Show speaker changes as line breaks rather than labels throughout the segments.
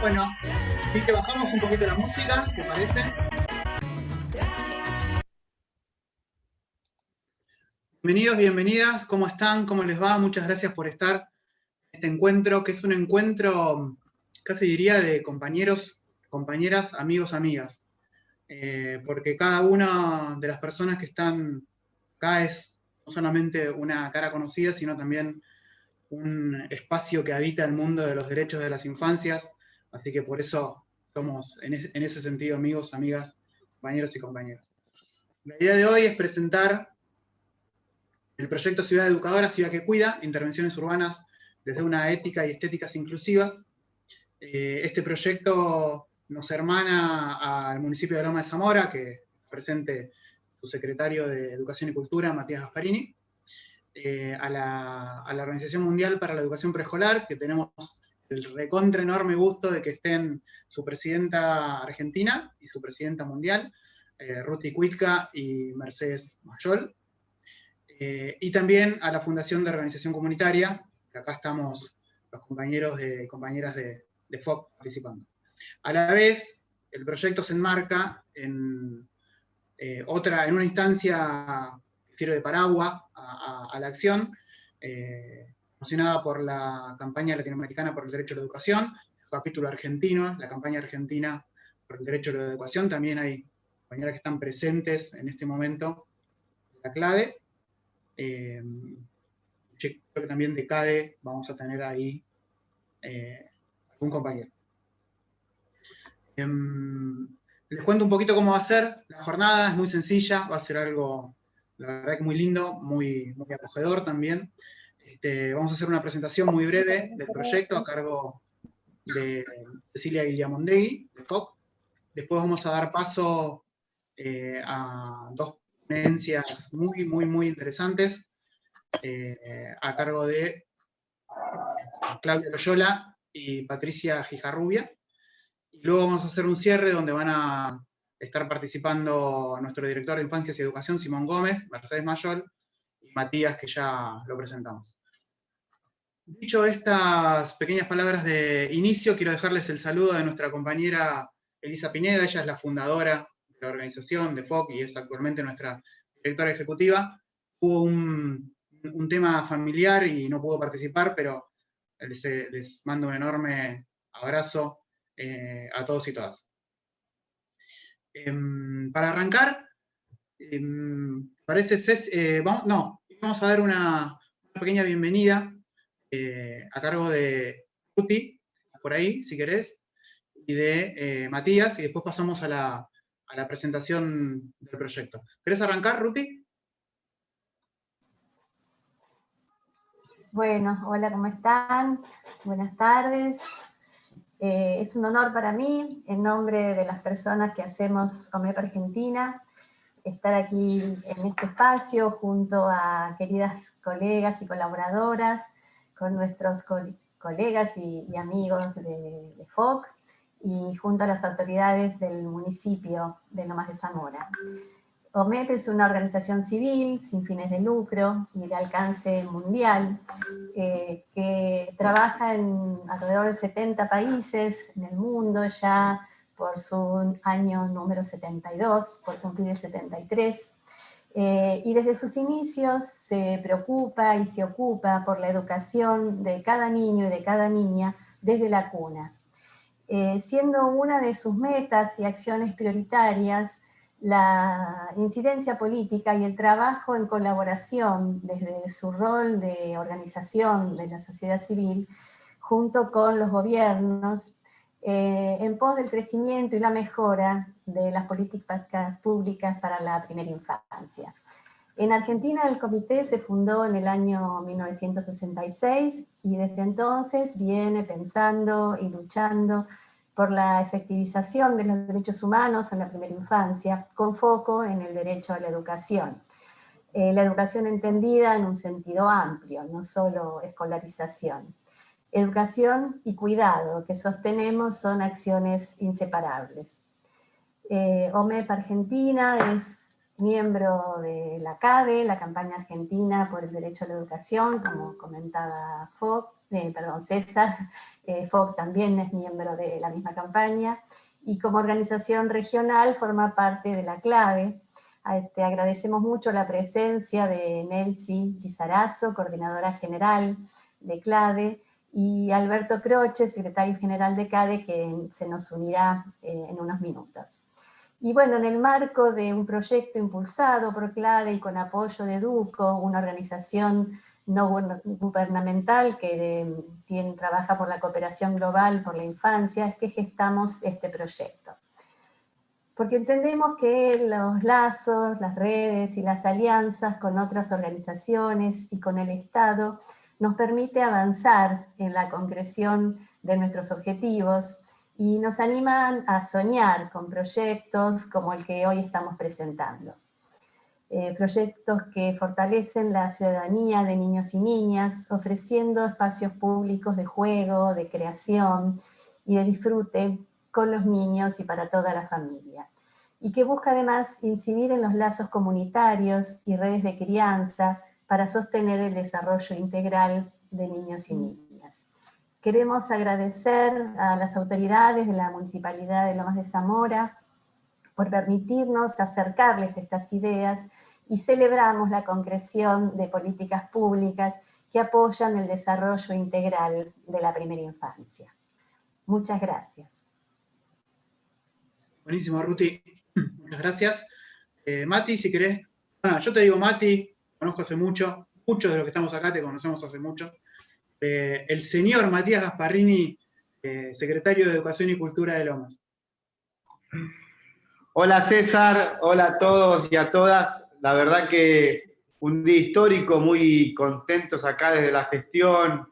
Bueno, vi que bajamos un poquito la música, ¿te parece? Bienvenidos, bienvenidas, ¿cómo están? ¿Cómo les va? Muchas gracias por estar en este encuentro, que es un encuentro, casi diría, de compañeros, compañeras, amigos, amigas. Porque cada una de las personas que están acá es no solamente una cara conocida, sino también un espacio que habita el mundo de los derechos de las infancias. Así que por eso somos, en ese sentido, amigos, amigas, compañeros y compañeras. La idea de hoy es presentar el proyecto Ciudad Educadora, Ciudad que Cuida, intervenciones urbanas desde una ética y estéticas inclusivas. Este proyecto nos hermana al municipio de Loma de Zamora, que presente su secretario de Educación y Cultura, Matías Gasparini, a la Organización Mundial para la Educación Preescolar, que tenemos el recontra enorme gusto de que estén su presidenta argentina y su presidenta mundial, Ruti Cuitca y Mercedes Mayol. Y también a la Fundación de Organización Comunitaria, que acá estamos los compañeros y compañeras de FOC participando. A la vez, el proyecto se enmarca en una instancia que sirve de paraguas a la acción, promocionada por la campaña latinoamericana por el derecho a la educación, el capítulo argentino, la campaña argentina por el derecho a la educación. También hay compañeras que están presentes en este momento en la clave. Creo que también de CADE vamos a tener ahí algún compañero. Les cuento un poquito cómo va a ser la jornada, es muy sencilla, va a ser algo, la verdad que muy lindo, muy acogedor también. Vamos a hacer una presentación muy breve del proyecto a cargo de Cecilia Guillamondegui, de FOC. Después vamos a dar paso a dos ponencias muy interesantes a cargo de Claudia Loyola y Patricia Gijarrubia. Y luego vamos a hacer un cierre donde van a estar participando nuestro director de Infancias y Educación, Simón Gómez, Mercedes Mayol y Matías, que ya lo presentamos. Dicho estas pequeñas palabras de inicio, quiero dejarles el saludo de nuestra compañera Elisa Pineda. Ella es la fundadora de la organización de FOC y es actualmente nuestra directora ejecutiva. Hubo un tema familiar y no pudo participar, pero les mando un enorme abrazo a todos y todas. Para arrancar, vamos a dar una pequeña bienvenida a cargo de Ruti, por ahí, si querés, y de Matías, y después pasamos a la presentación del proyecto. ¿Querés arrancar, Ruti?
Bueno, hola, ¿cómo están? Buenas tardes. Es un honor para mí, en nombre de las personas que hacemos OMEP Argentina, estar aquí en este espacio junto a queridas colegas y colaboradoras, con nuestros colegas y amigos de FOC, y junto a las autoridades del municipio de Lomas de Zamora. OMEP es una organización civil sin fines de lucro y de alcance mundial que trabaja en alrededor de 70 países en el mundo ya por su año número 72, por cumplir el 73. Y desde sus inicios se preocupa y se ocupa por la educación de cada niño y de cada niña desde la cuna. Siendo una de sus metas y acciones prioritarias la incidencia política y el trabajo en colaboración desde su rol de organización de la sociedad civil junto con los gobiernos en pos del crecimiento y la mejora de las políticas públicas para la primera infancia. En Argentina el comité se fundó en el año 1966 y desde entonces viene pensando y luchando por la efectivización de los derechos humanos en la primera infancia, con foco en el derecho a la educación. La educación entendida en un sentido amplio, no solo escolarización. Educación y cuidado, que sostenemos, son acciones inseparables. OMEP Argentina es miembro de la CADE, la campaña argentina por el derecho a la educación, como comentaba César. FOC también es miembro de la misma campaña, y como organización regional forma parte de la CLADE. Agradecemos mucho la presencia de Nelsi Lizarazo, coordinadora general de CLADE, y Alberto Croce, secretario general de CADE, que se nos unirá en unos minutos. Y bueno, en el marco de un proyecto impulsado por CLADE y con apoyo de EDUCO, una organización no gubernamental que trabaja por la cooperación global por la infancia, es que gestamos este proyecto. Porque entendemos que los lazos, las redes y las alianzas con otras organizaciones y con el Estado nos permite avanzar en la concreción de nuestros objetivos y nos animan a soñar con proyectos como el que hoy estamos presentando. Proyectos que fortalecen la ciudadanía de niños y niñas, ofreciendo espacios públicos de juego, de creación y de disfrute con los niños y para toda la familia. Y que busca además incidir en los lazos comunitarios y redes de crianza para sostener el desarrollo integral de niños y niñas. Queremos agradecer a las autoridades de la Municipalidad de Lomas de Zamora por permitirnos acercarles estas ideas, y celebramos la concreción de políticas públicas que apoyan el desarrollo integral de la primera infancia. Muchas gracias.
Buenísimo, Ruti. Muchas gracias. Mati, si querés. Bueno, yo te digo Mati, conozco hace mucho, muchos de los que estamos acá te conocemos hace mucho. El señor Matías Gasparrini, secretario de Educación y Cultura de Lomas.
Hola César, hola a todos y a todas. La verdad que un día histórico, muy contentos acá desde la gestión,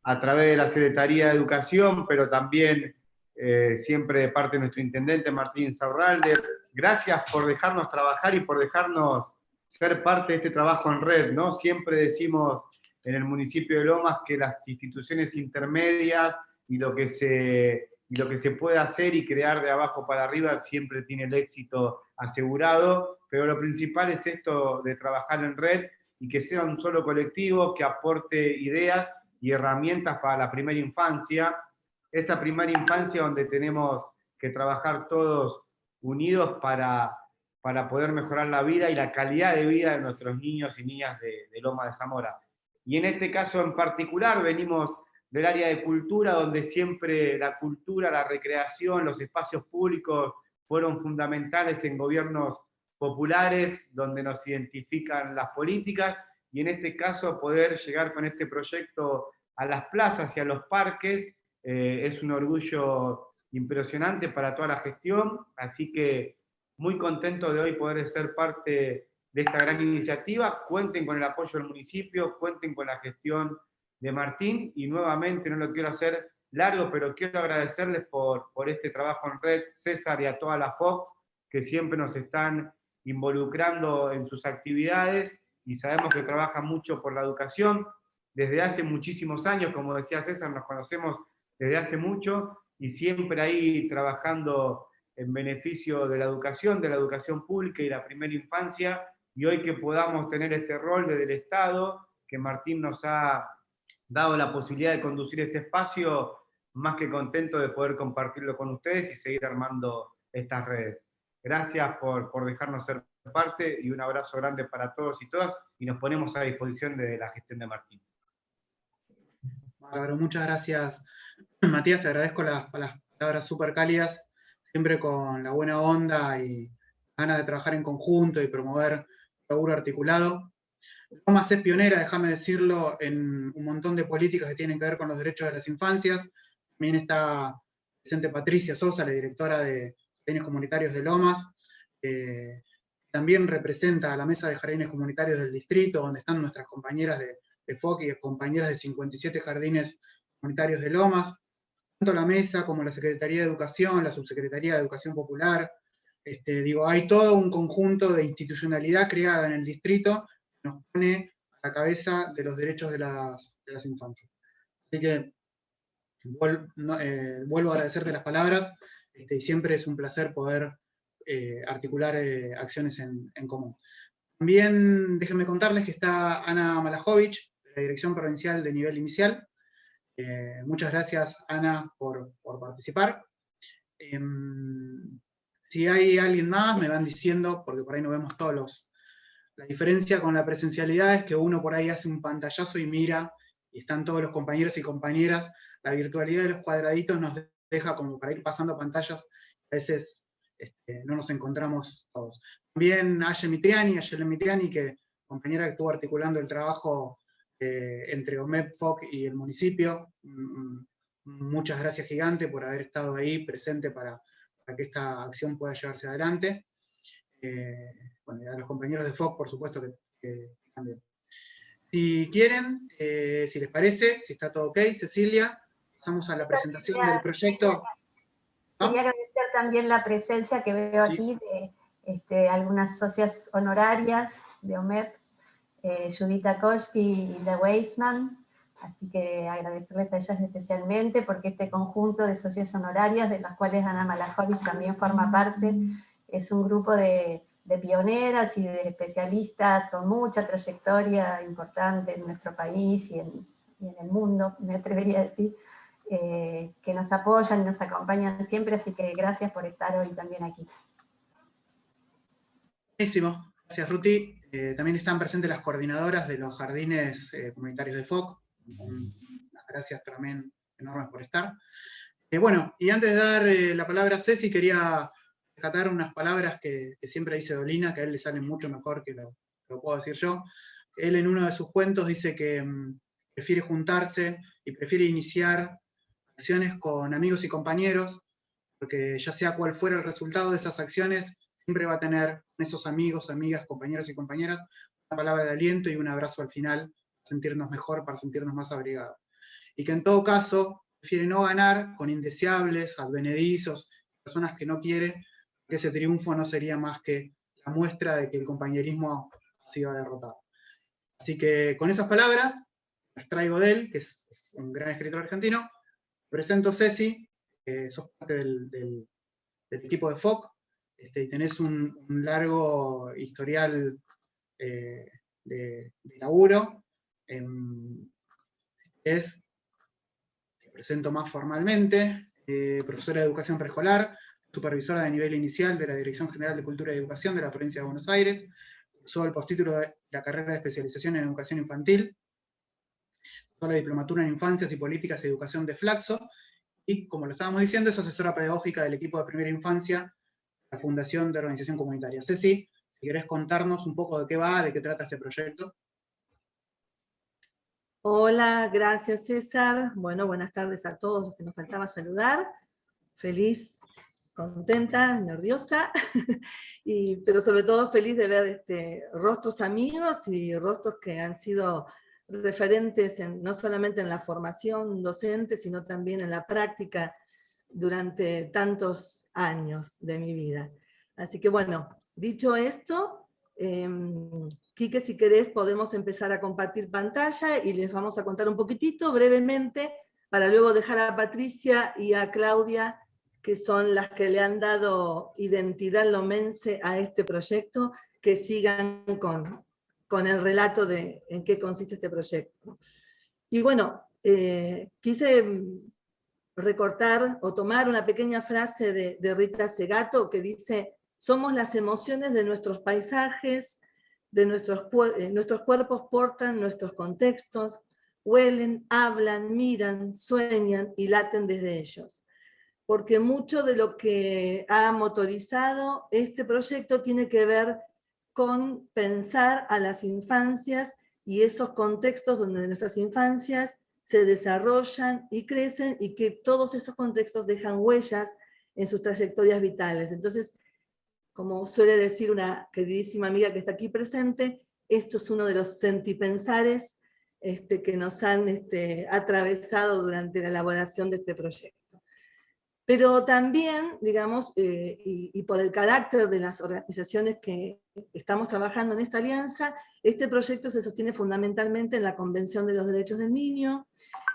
a través de la Secretaría de Educación, pero también siempre de parte de nuestro intendente Martín Saurralde. Gracias por dejarnos trabajar y por dejarnos ser parte de este trabajo en red, ¿no? Siempre decimos en el municipio de Lomas que las instituciones intermedias y lo que se puede hacer y crear de abajo para arriba siempre tiene el éxito asegurado, pero lo principal es esto de trabajar en red y que sea un solo colectivo que aporte ideas y herramientas para la primera infancia, esa primera infancia donde tenemos que trabajar todos unidos para poder mejorar la vida y la calidad de vida de nuestros niños y niñas de Lomas de Zamora. Y en este caso en particular venimos del área de cultura, donde siempre la cultura, la recreación, los espacios públicos fueron fundamentales en gobiernos populares, donde nos identifican las políticas, y en este caso poder llegar con este proyecto a las plazas y a los parques es un orgullo impresionante para toda la gestión, así que muy contento de hoy poder ser parte de esta gran iniciativa. Cuenten con el apoyo del municipio, cuenten con la gestión de Martín, y nuevamente no lo quiero hacer largo, pero quiero agradecerles por este trabajo en red, César, y a toda la FOC, que siempre nos están involucrando en sus actividades, y sabemos que trabajan mucho por la educación. Desde hace muchísimos años, como decía César, nos conocemos desde hace mucho, y siempre ahí trabajando en beneficio de la educación pública y la primera infancia, y hoy que podamos tener este rol desde el Estado, que Martín nos ha dado la posibilidad de conducir este espacio, más que contento de poder compartirlo con ustedes y seguir armando estas redes. Gracias por dejarnos ser parte, y un abrazo grande para todos y todas, y nos ponemos a disposición de la gestión de Martín.
Bárbaro, muchas gracias, Matías, te agradezco las palabras súper cálidas, siempre con la buena onda y ganas de trabajar en conjunto y promover un laburo articulado. Lomas es pionera, déjame decirlo, en un montón de políticas que tienen que ver con los derechos de las infancias. También está presente Patricia Sosa, la directora de Jardines Comunitarios de Lomas. También representa a la Mesa de Jardines Comunitarios del Distrito, donde están nuestras compañeras de FOC y compañeras de 57 Jardines Comunitarios de Lomas. Tanto la Mesa como la Secretaría de Educación, la Subsecretaría de Educación Popular. Hay todo un conjunto de institucionalidad creada en el distrito que nos pone a la cabeza de los derechos de las infancias. Así que vuelvo a agradecerte las palabras, y siempre es un placer poder articular acciones en común. También déjenme contarles que está Ana Malajovic, de la Dirección Provincial de Nivel Inicial. Muchas gracias, Ana, por participar. Si hay alguien más, me van diciendo, porque por ahí no vemos todos la diferencia con la presencialidad es que uno por ahí hace un pantallazo y mira, y están todos los compañeros y compañeras. La virtualidad de los cuadraditos nos deja como para ir pasando pantallas, a veces no nos encontramos todos. También Ayelen Mitriani, que compañera que estuvo articulando el trabajo entre OMEP, FOC y el municipio. Muchas gracias gigante por haber estado ahí presente para que esta acción pueda llevarse adelante. Bueno, y a los compañeros de FOC, por supuesto, que también. Si quieren, si les parece, si está todo ok, Cecilia, pasamos a la presentación del proyecto.
Quería agradecer también la presencia que veo aquí de algunas socias honorarias de OMEP, Judita Koski y Hilda Weisman, así que agradecerles a ellas especialmente porque este conjunto de socias honorarias, de las cuales Ana Malajovic también forma parte, es un grupo de pioneras y de especialistas con mucha trayectoria importante en nuestro país y en el mundo, me atrevería a decir, que nos apoyan y nos acompañan siempre, así que gracias por estar hoy también aquí.
Buenísimo, gracias Ruti. También están presentes las coordinadoras de los jardines comunitarios de FOC. Gracias también enormes por estar. Bueno, y antes de dar la palabra a Ceci, quería rescatar unas palabras que siempre dice Dolina, que a él le salen mucho mejor que lo puedo decir yo. Él en uno de sus cuentos dice que prefiere juntarse y prefiere iniciar acciones con amigos y compañeros, porque ya sea cual fuera el resultado de esas acciones, siempre va a tener esos amigos, amigas, compañeros y compañeras una palabra de aliento y un abrazo al final, para sentirnos mejor, para sentirnos más abrigados. Y que en todo caso, prefiere no ganar con indeseables, advenedizos, personas que no quiere, que ese triunfo no sería más que la muestra de que el compañerismo ha sido derrotado. Así que con esas palabras, las traigo de él, que es un gran escritor argentino. Presento Ceci, sos parte del equipo de FOC, y tenés un largo historial de laburo. Te presento más formalmente, profesora de educación preescolar, supervisora de nivel inicial de la Dirección General de Cultura y Educación de la Provincia de Buenos Aires, cursó el postítulo de la carrera de especialización en educación infantil, cursó la diplomatura en infancias y políticas de educación de Flaxo, y como lo estábamos diciendo, es asesora pedagógica del equipo de primera infancia, la Fundación de Organización Comunitaria. Ceci, si querés contarnos un poco de qué va, de qué trata este proyecto.
Hola, gracias César. Bueno, buenas tardes a todos los que nos faltaba saludar. Feliz, contenta, nerviosa, pero sobre todo feliz de ver rostros amigos y rostros que han sido referentes no solamente en la formación docente, sino también en la práctica durante tantos años de mi vida. Así que bueno, dicho esto, Quique, si querés podemos empezar a compartir pantalla y les vamos a contar un poquitito brevemente para luego dejar a Patricia y a Claudia, que son las que le han dado identidad lomense a este proyecto, que sigan con el relato de en qué consiste este proyecto. Y bueno, quise recortar o tomar una pequeña frase de Rita Segato que dice: somos las emociones de nuestros paisajes, nuestros cuerpos portan nuestros contextos, huelen, hablan, miran, sueñan y laten desde ellos. Porque mucho de lo que ha motorizado este proyecto tiene que ver con pensar a las infancias y esos contextos donde nuestras infancias se desarrollan y crecen y que todos esos contextos dejan huellas en sus trayectorias vitales. Entonces, como suele decir una queridísima amiga que está aquí presente, esto es uno de los sentipensares que nos han atravesado durante la elaboración de este proyecto. Pero también, digamos, y por el carácter de las organizaciones que estamos trabajando en esta alianza, este proyecto se sostiene fundamentalmente en la Convención de los Derechos del Niño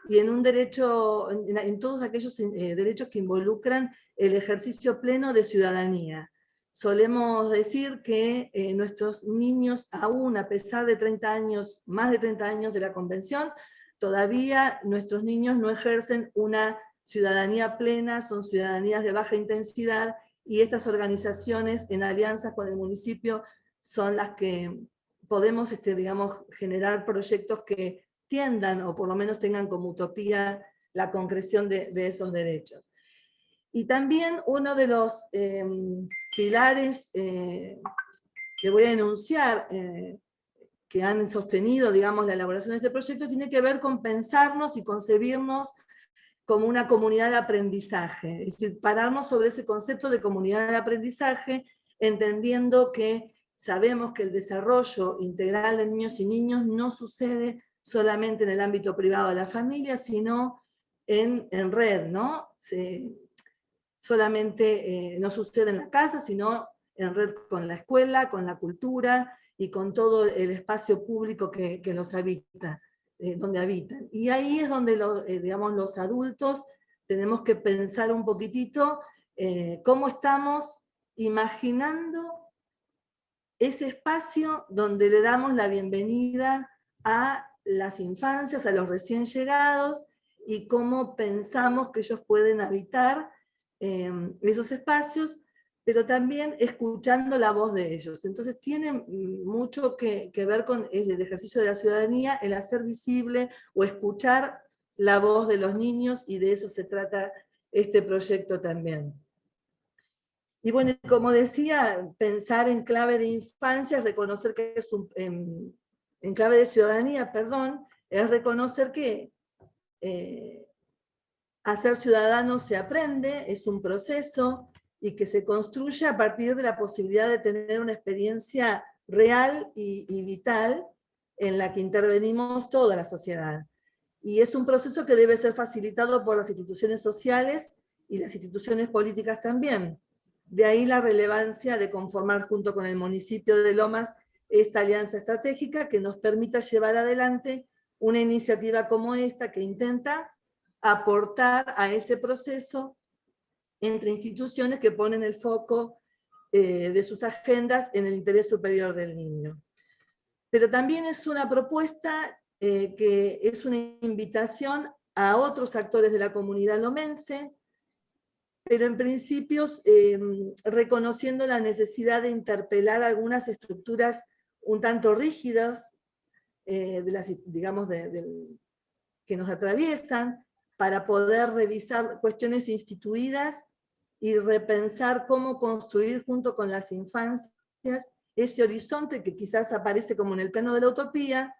y en un derecho, en todos aquellos derechos que involucran el ejercicio pleno de ciudadanía. solemos decir que nuestros niños, aún a pesar de 30 años, más de 30 años de la Convención, todavía nuestros niños no ejercen una ciudadanía plena, son ciudadanías de baja intensidad, y estas organizaciones en alianza con el municipio son las que podemos, digamos, generar proyectos que tiendan, o por lo menos tengan como utopía, la concreción de esos derechos. Y también uno de los pilares que voy a enunciar, que han sostenido, digamos, la elaboración de este proyecto, tiene que ver con pensarnos y concebirnos como una comunidad de aprendizaje, es decir, pararnos sobre ese concepto de comunidad de aprendizaje, entendiendo que sabemos que el desarrollo integral de niños y niñas no sucede solamente en el ámbito privado de la familia, sino en red, ¿no? Solamente no sucede en la casa, sino en red con la escuela, con la cultura y con todo el espacio público que los habita, donde habitan. Y ahí es donde digamos, los adultos tenemos que pensar un poquitito cómo estamos imaginando ese espacio donde le damos la bienvenida a las infancias, a los recién llegados, y cómo pensamos que ellos pueden habitar esos espacios, pero también escuchando la voz de ellos. Entonces tiene mucho que ver con el ejercicio de la ciudadanía, el hacer visible o escuchar la voz de los niños, y de eso se trata este proyecto también. Y bueno, como decía, pensar en clave de infancia es reconocer que es en clave de ciudadanía, perdón, es reconocer que a ser ciudadano se aprende, es un proceso, y que se construye a partir de la posibilidad de tener una experiencia real y vital en la que intervenimos toda la sociedad. Y es un proceso que debe ser facilitado por las instituciones sociales y las instituciones políticas también. De ahí la relevancia de conformar junto con el municipio de Lomas esta alianza estratégica que nos permita llevar adelante una iniciativa como esta, que intenta aportar a ese proceso entre instituciones que ponen el foco de sus agendas en el interés superior del niño. Pero también es una propuesta que es una invitación a otros actores de la comunidad lomense, pero en principios reconociendo la necesidad de interpelar algunas estructuras un tanto rígidas, digamos, que nos atraviesan, para poder revisar cuestiones instituidas y repensar cómo construir junto con las infancias ese horizonte que quizás aparece como en el plano de la utopía,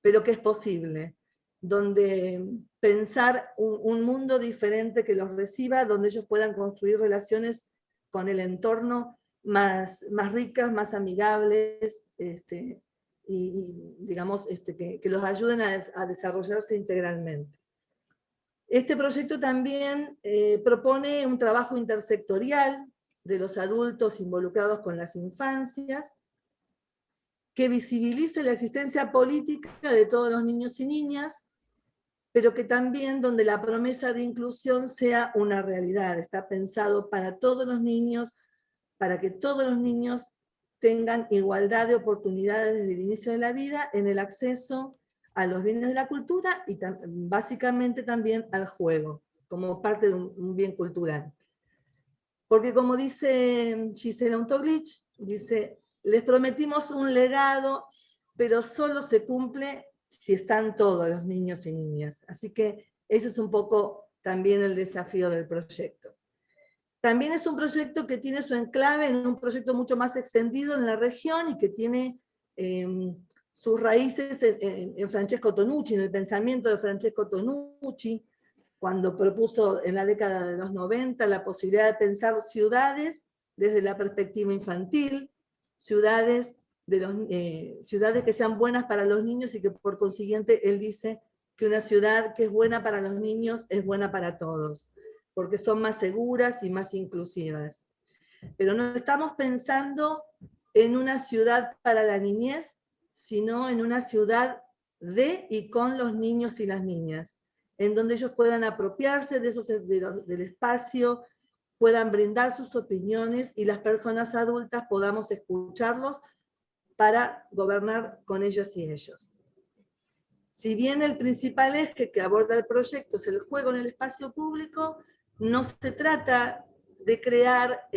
pero que es posible, donde pensar un mundo diferente que los reciba, donde ellos puedan construir relaciones con el entorno más ricas, más amigables, y digamos, que los ayuden a desarrollarse integralmente. Este proyecto también propone un trabajo intersectorial de los adultos involucrados con las infancias, que visibilice la existencia política de todos los niños y niñas, pero que también donde la promesa de inclusión sea una realidad. Está pensado para todos los niños, para que todos los niños tengan igualdad de oportunidades desde el inicio de la vida en el acceso a los bienes de la cultura y básicamente también al juego, como parte de un bien cultural. Porque como dice Gisela Untoglich, dice, les prometimos un legado, pero solo se cumple si están todos los niños y niñas. Así que ese es un poco también el desafío del proyecto. También es un proyecto que tiene su enclave en un proyecto mucho más extendido en la región, y que tiene sus raíces en Francesco Tonucci, en el pensamiento de Francesco Tonucci, cuando propuso en la década de los 90 la posibilidad de pensar ciudades desde la perspectiva infantil, ciudades que sean buenas para los niños, y que por consiguiente él dice que una ciudad que es buena para los niños es buena para todos, porque son más seguras y más inclusivas. Pero no estamos pensando en una ciudad para la niñez, sino en una ciudad de y con los niños y las niñas, en donde ellos puedan apropiarse del espacio puedan brindar sus opiniones y las personas adultas podamos escucharlos para gobernar con ellos y ellos. Si bien el principal eje que aborda el proyecto es el juego en el espacio público, no se trata de crear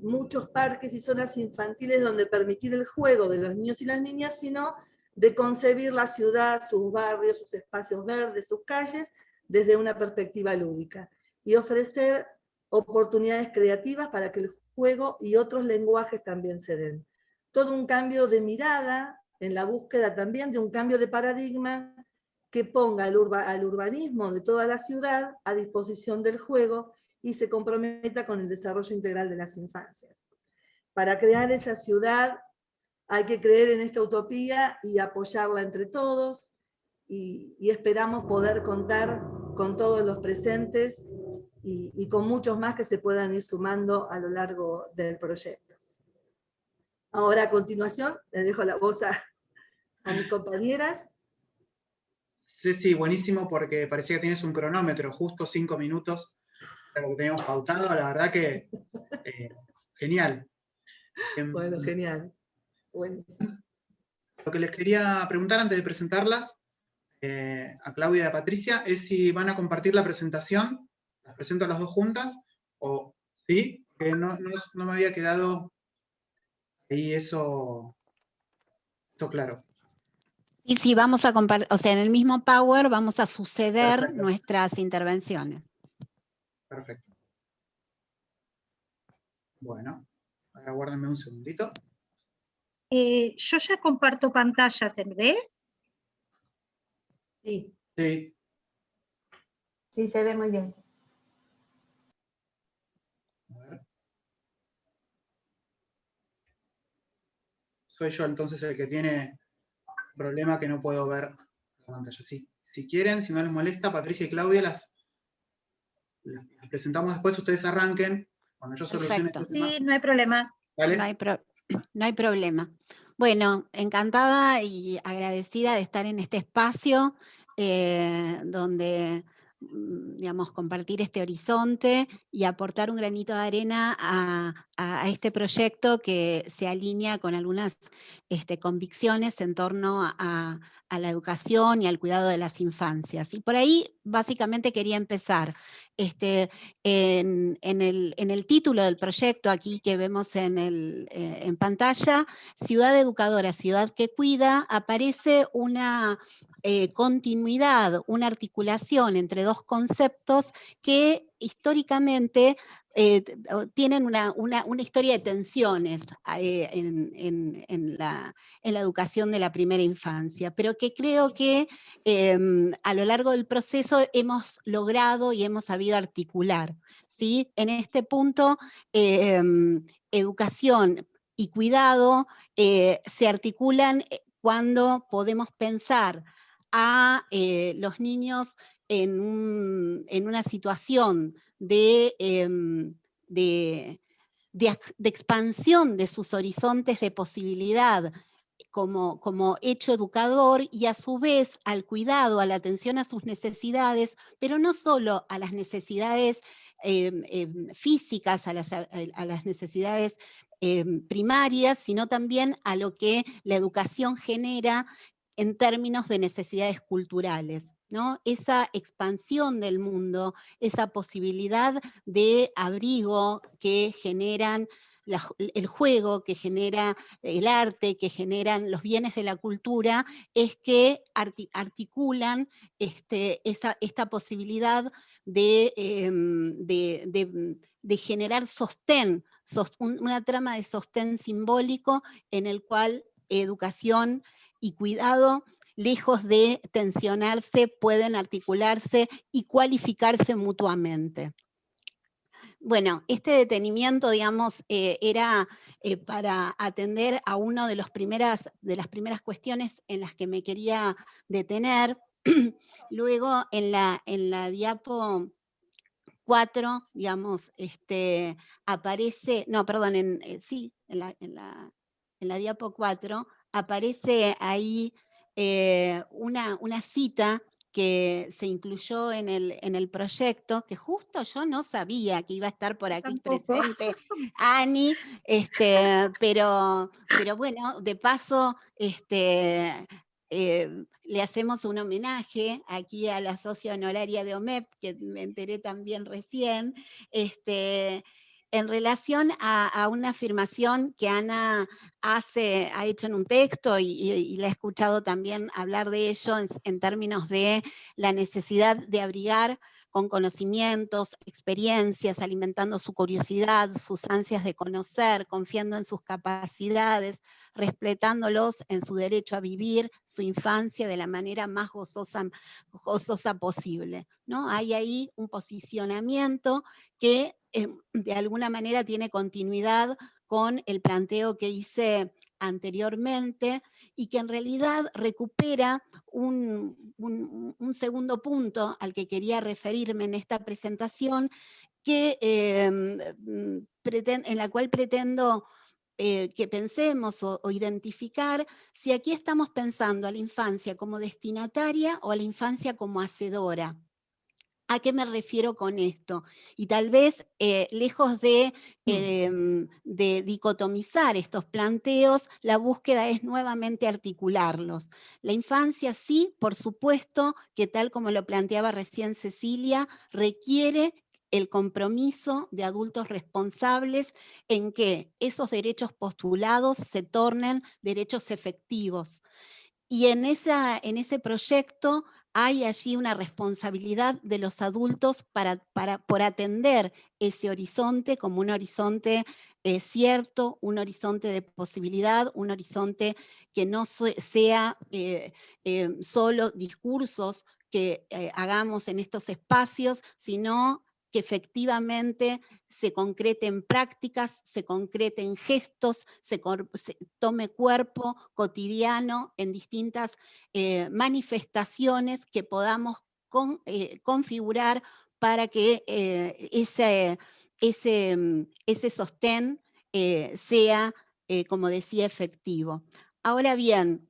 muchos parques y zonas infantiles donde permitir el juego de los niños y las niñas, sino de concebir la ciudad, sus barrios, sus espacios verdes, sus calles, desde una perspectiva lúdica, y ofrecer oportunidades creativas para que el juego y otros lenguajes también se den. Todo un cambio de mirada, en la búsqueda también de un cambio de paradigma que ponga al urbanismo de toda la ciudad a disposición del juego y se comprometa con el desarrollo integral de las infancias. Para crear esa ciudad hay que creer en esta utopía y apoyarla entre todos, y esperamos poder contar con todos los presentes y con muchos más que se puedan ir sumando a lo largo del proyecto. Ahora, a continuación, les dejo la voz a mis compañeras.
Ceci, buenísimo, porque parecía que tienes un cronómetro, justo 5 minutos, para lo que teníamos pautado, la verdad que genial.
Bueno, genial. Buenísimo.
Lo que les quería preguntar antes de presentarlas, a Claudia y a Patricia, es si van a compartir la presentación, las presento a las dos juntas, o sí, que no me había quedado ahí eso claro.
Y sí, vamos a compartir, o sea, en el mismo Power vamos a suceder
Perfecto.
nuestras intervenciones.
Perfecto. Bueno, ahora guárdenme un segundito.
Yo ya comparto pantalla, ¿se ve?
Sí.
Sí.
Sí, se ve muy bien.
A ver. Soy yo entonces el que tiene problema que no puedo ver la pantalla. Sí. Si quieren, si no les molesta, Patricia y Claudia las presentamos después, ustedes arranquen. Cuando yo solucione este tema.
Sí, no hay problema.
¿Vale?
No hay problema. Bueno, encantada y agradecida de estar en este espacio donde, digamos, compartir este horizonte y aportar un granito de arena a este proyecto que se alinea con algunas convicciones en torno a la educación y al cuidado de las infancias. Y por ahí, básicamente, quería empezar. En el título del proyecto, aquí que vemos en pantalla, Ciudad Educadora, Ciudad que Cuida, aparece una continuidad, una articulación entre dos conceptos que históricamente tienen una historia de tensiones en la educación de la primera infancia, pero que creo que a lo largo del proceso hemos logrado y hemos sabido articular, ¿sí? En este punto, educación y cuidado se articulan cuando podemos pensar a los niños en una situación de expansión de sus horizontes de posibilidad como hecho educador, y a su vez al cuidado, a la atención a sus necesidades, pero no solo a las necesidades físicas, a las necesidades primarias, sino también a lo que la educación genera en términos de necesidades culturales, ¿no? Esa expansión del mundo, esa posibilidad de abrigo que generan el juego, que genera el arte, que generan los bienes de la cultura, es que articulan esta posibilidad de generar sostén, una trama de sostén simbólico en el cual educación y cuidado, lejos de tensionarse, pueden articularse y cualificarse mutuamente. Bueno, este detenimiento, digamos, era para atender a una de las primeras cuestiones en las que me quería detener. Luego, en la diapo 4, digamos, aparece, no, perdón, en la diapo 4, aparece ahí una cita que se incluyó en el proyecto, que justo yo no sabía que iba a estar por aquí
Tampoco.
presente Ani, pero bueno, de paso, le hacemos un homenaje aquí a la socia honoraria de OMEP, que me enteré también recién, en relación a una afirmación que Ana ha hecho en un texto y la he escuchado también hablar de ello en términos de la necesidad de abrigar con conocimientos, experiencias, alimentando su curiosidad, sus ansias de conocer, confiando en sus capacidades, respetándolos en su derecho a vivir su infancia de la manera más gozosa posible, ¿no? Hay ahí un posicionamiento que de alguna manera tiene continuidad con el planteo que hice anteriormente y que en realidad recupera un segundo punto al que quería referirme en esta presentación, que, en la cual pretendo que pensemos o identificar si aquí estamos pensando a la infancia como destinataria o a la infancia como hacedora. ¿A qué me refiero con esto? Y tal vez, lejos de dicotomizar estos planteos, la búsqueda es nuevamente articularlos. La infancia sí, por supuesto, que tal como lo planteaba recién Cecilia, requiere el compromiso de adultos responsables en que esos derechos postulados se tornen derechos efectivos. Y en ese proyecto hay allí una responsabilidad de los adultos por atender ese horizonte como un horizonte cierto, un horizonte de posibilidad, un horizonte que no sea solo discursos que hagamos en estos espacios, sino que efectivamente se concrete en prácticas, se concrete en gestos, se tome cuerpo cotidiano en distintas manifestaciones que podamos configurar para que ese sostén sea, como decía, efectivo. Ahora bien,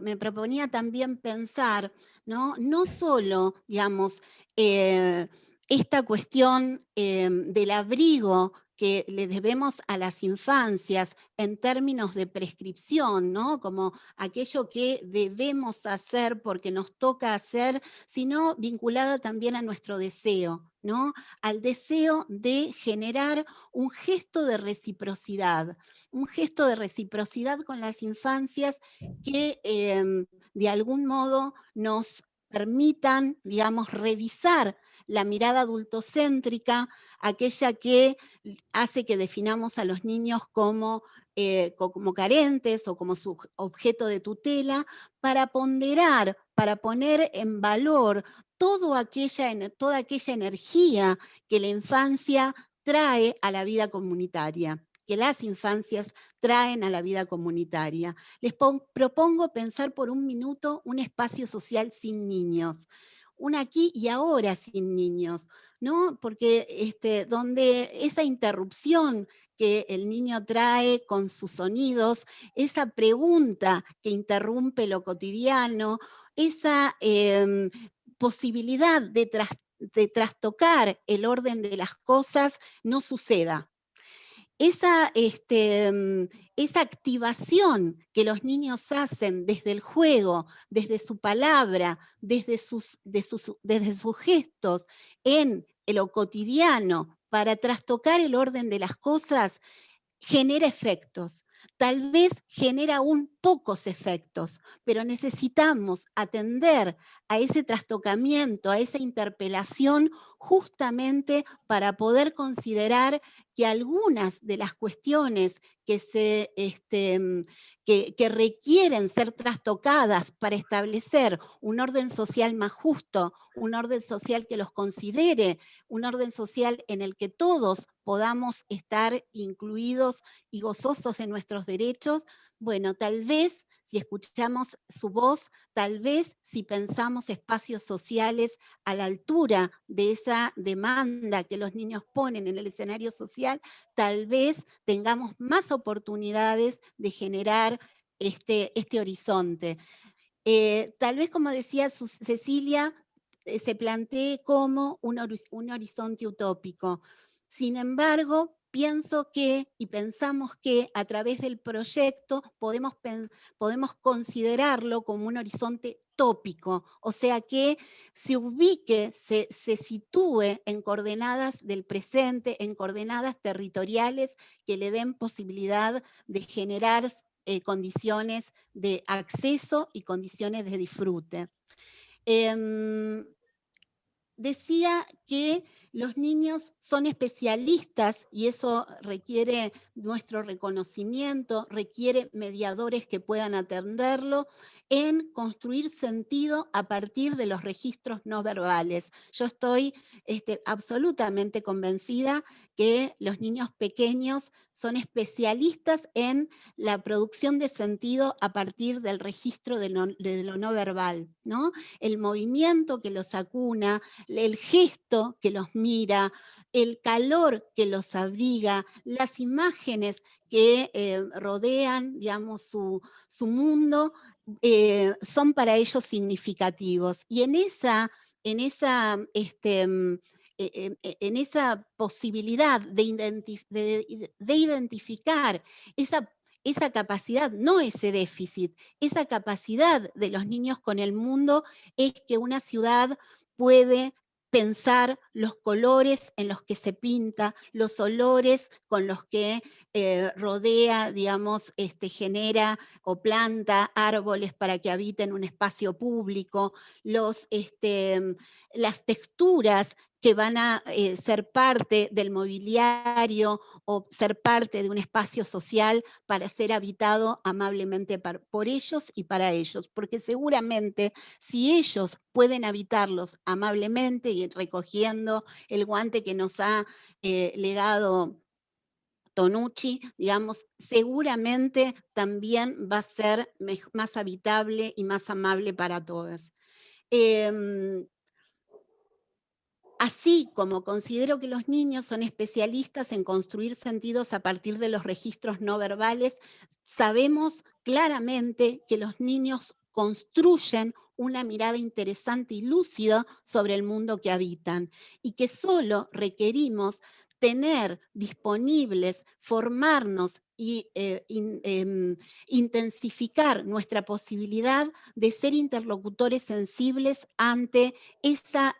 me proponía también pensar, no solo, digamos, esta cuestión del abrigo que le debemos a las infancias en términos de prescripción, ¿no? Como aquello que debemos hacer porque nos toca hacer, sino vinculada también a nuestro deseo, ¿no? Al deseo de generar un gesto de reciprocidad con las infancias que de algún modo nos permitan, digamos, revisar la mirada adultocéntrica, aquella que hace que definamos a los niños como carentes o como su objeto de tutela, para ponderar, para poner en valor toda aquella energía que la infancia trae a la vida comunitaria, que las infancias traen a la vida comunitaria. Les propongo pensar por un minuto un espacio social sin niños, un aquí y ahora sin niños, ¿no? Porque donde esa interrupción que el niño trae con sus sonidos, esa pregunta que interrumpe lo cotidiano, esa posibilidad de trastocar el orden de las cosas no suceda. Esa activación que los niños hacen desde el juego, desde su palabra, desde sus gestos en lo cotidiano para trastocar el orden de las cosas, genera efectos. Tal vez genera aún pocos efectos, pero necesitamos atender a ese trastocamiento, a esa interpelación, justamente para poder considerar que algunas de las cuestiones que requieren ser trastocadas para establecer un orden social más justo, un orden social que los considere, un orden social en el que todos podamos estar incluidos y gozosos de nuestros derechos, bueno, tal vez si escuchamos su voz, tal vez si pensamos espacios sociales a la altura de esa demanda que los niños ponen en el escenario social, tal vez tengamos más oportunidades de generar este horizonte. Tal vez, como decía Cecilia, se plantee como un horizonte utópico. Sin embargo, pienso que, y pensamos que a través del proyecto podemos considerarlo como un horizonte tópico, o sea que se ubique, se sitúe en coordenadas del presente, en coordenadas territoriales que le den posibilidad de generar condiciones de acceso y condiciones de disfrute. Decía que los niños son especialistas y eso requiere nuestro reconocimiento, requiere mediadores que puedan atenderlo, en construir sentido a partir de los registros no verbales. Yo estoy absolutamente convencida que los niños pequeños son especialistas en la producción de sentido a partir del registro de lo no verbal, ¿no? El movimiento que los acuna, el gesto que los mira, el calor que los abriga, las imágenes que rodean, digamos, su mundo, son para ellos significativos. Y en esa posibilidad de identificar esa capacidad, no ese déficit, esa capacidad de los niños con el mundo, es que una ciudad puede pensar los colores en los que se pinta, los olores con los que rodea, digamos, genera o planta árboles para que habiten un espacio público, las texturas que van a ser parte del mobiliario o ser parte de un espacio social para ser habitado amablemente por ellos y para ellos, porque seguramente si ellos pueden habitarlos amablemente y recogiendo el guante que nos ha legado Tonucci, digamos, seguramente también va a ser más habitable y más amable para todos. Así como considero que los niños son especialistas en construir sentidos a partir de los registros no verbales, sabemos claramente que los niños construyen una mirada interesante y lúcida sobre el mundo que habitan y que solo requerimos tener disponibles, formarnos y intensificar nuestra posibilidad de ser interlocutores sensibles ante esa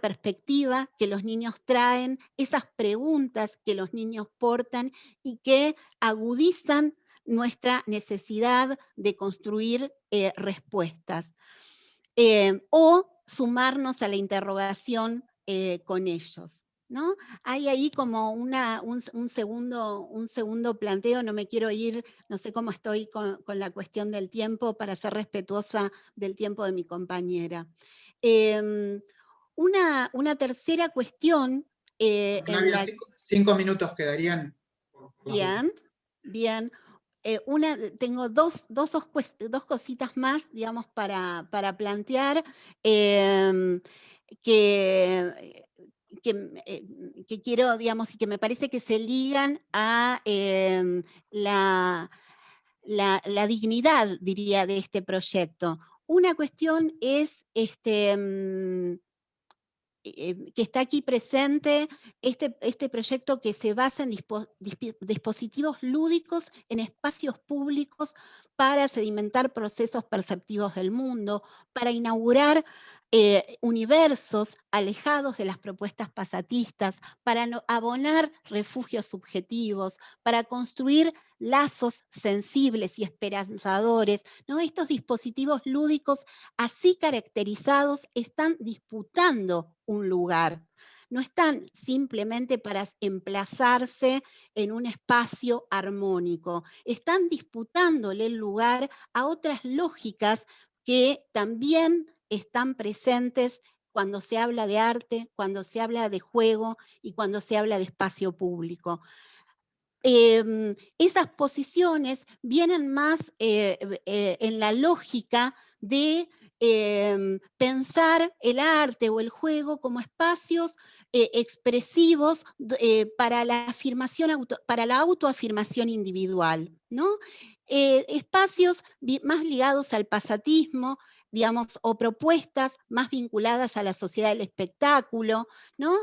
perspectiva que los niños traen, esas preguntas que los niños portan y que agudizan nuestra necesidad de construir respuestas. O sumarnos a la interrogación con ellos, ¿no? Hay ahí como un segundo planteo, no me quiero ir, no sé cómo estoy con la cuestión del tiempo para ser respetuosa del tiempo de mi compañera. Una tercera cuestión
Flavia, 5 minutos quedarían.
Bien. Tengo dos cositas más, digamos, para plantear, que quiero, digamos, y que me parece que se ligan a la dignidad, diría, de este proyecto. Una cuestión es que está aquí presente este proyecto que se basa en dispositivos lúdicos en espacios públicos para sedimentar procesos perceptivos del mundo, para inaugurar universos alejados de las propuestas pasatistas, para abonar refugios subjetivos, para construir lazos sensibles y esperanzadores, ¿no? Estos dispositivos lúdicos así caracterizados están disputando un lugar. No están simplemente para emplazarse en un espacio armónico, están disputándole el lugar a otras lógicas que también están presentes cuando se habla de arte, cuando se habla de juego y cuando se habla de espacio público. esas posiciones vienen más en la lógica de pensar el arte o el juego como espacios expresivos para la para la autoafirmación individual, ¿no? Espacios más ligados al pasatismo, digamos, o propuestas más vinculadas a la sociedad del espectáculo, ¿no?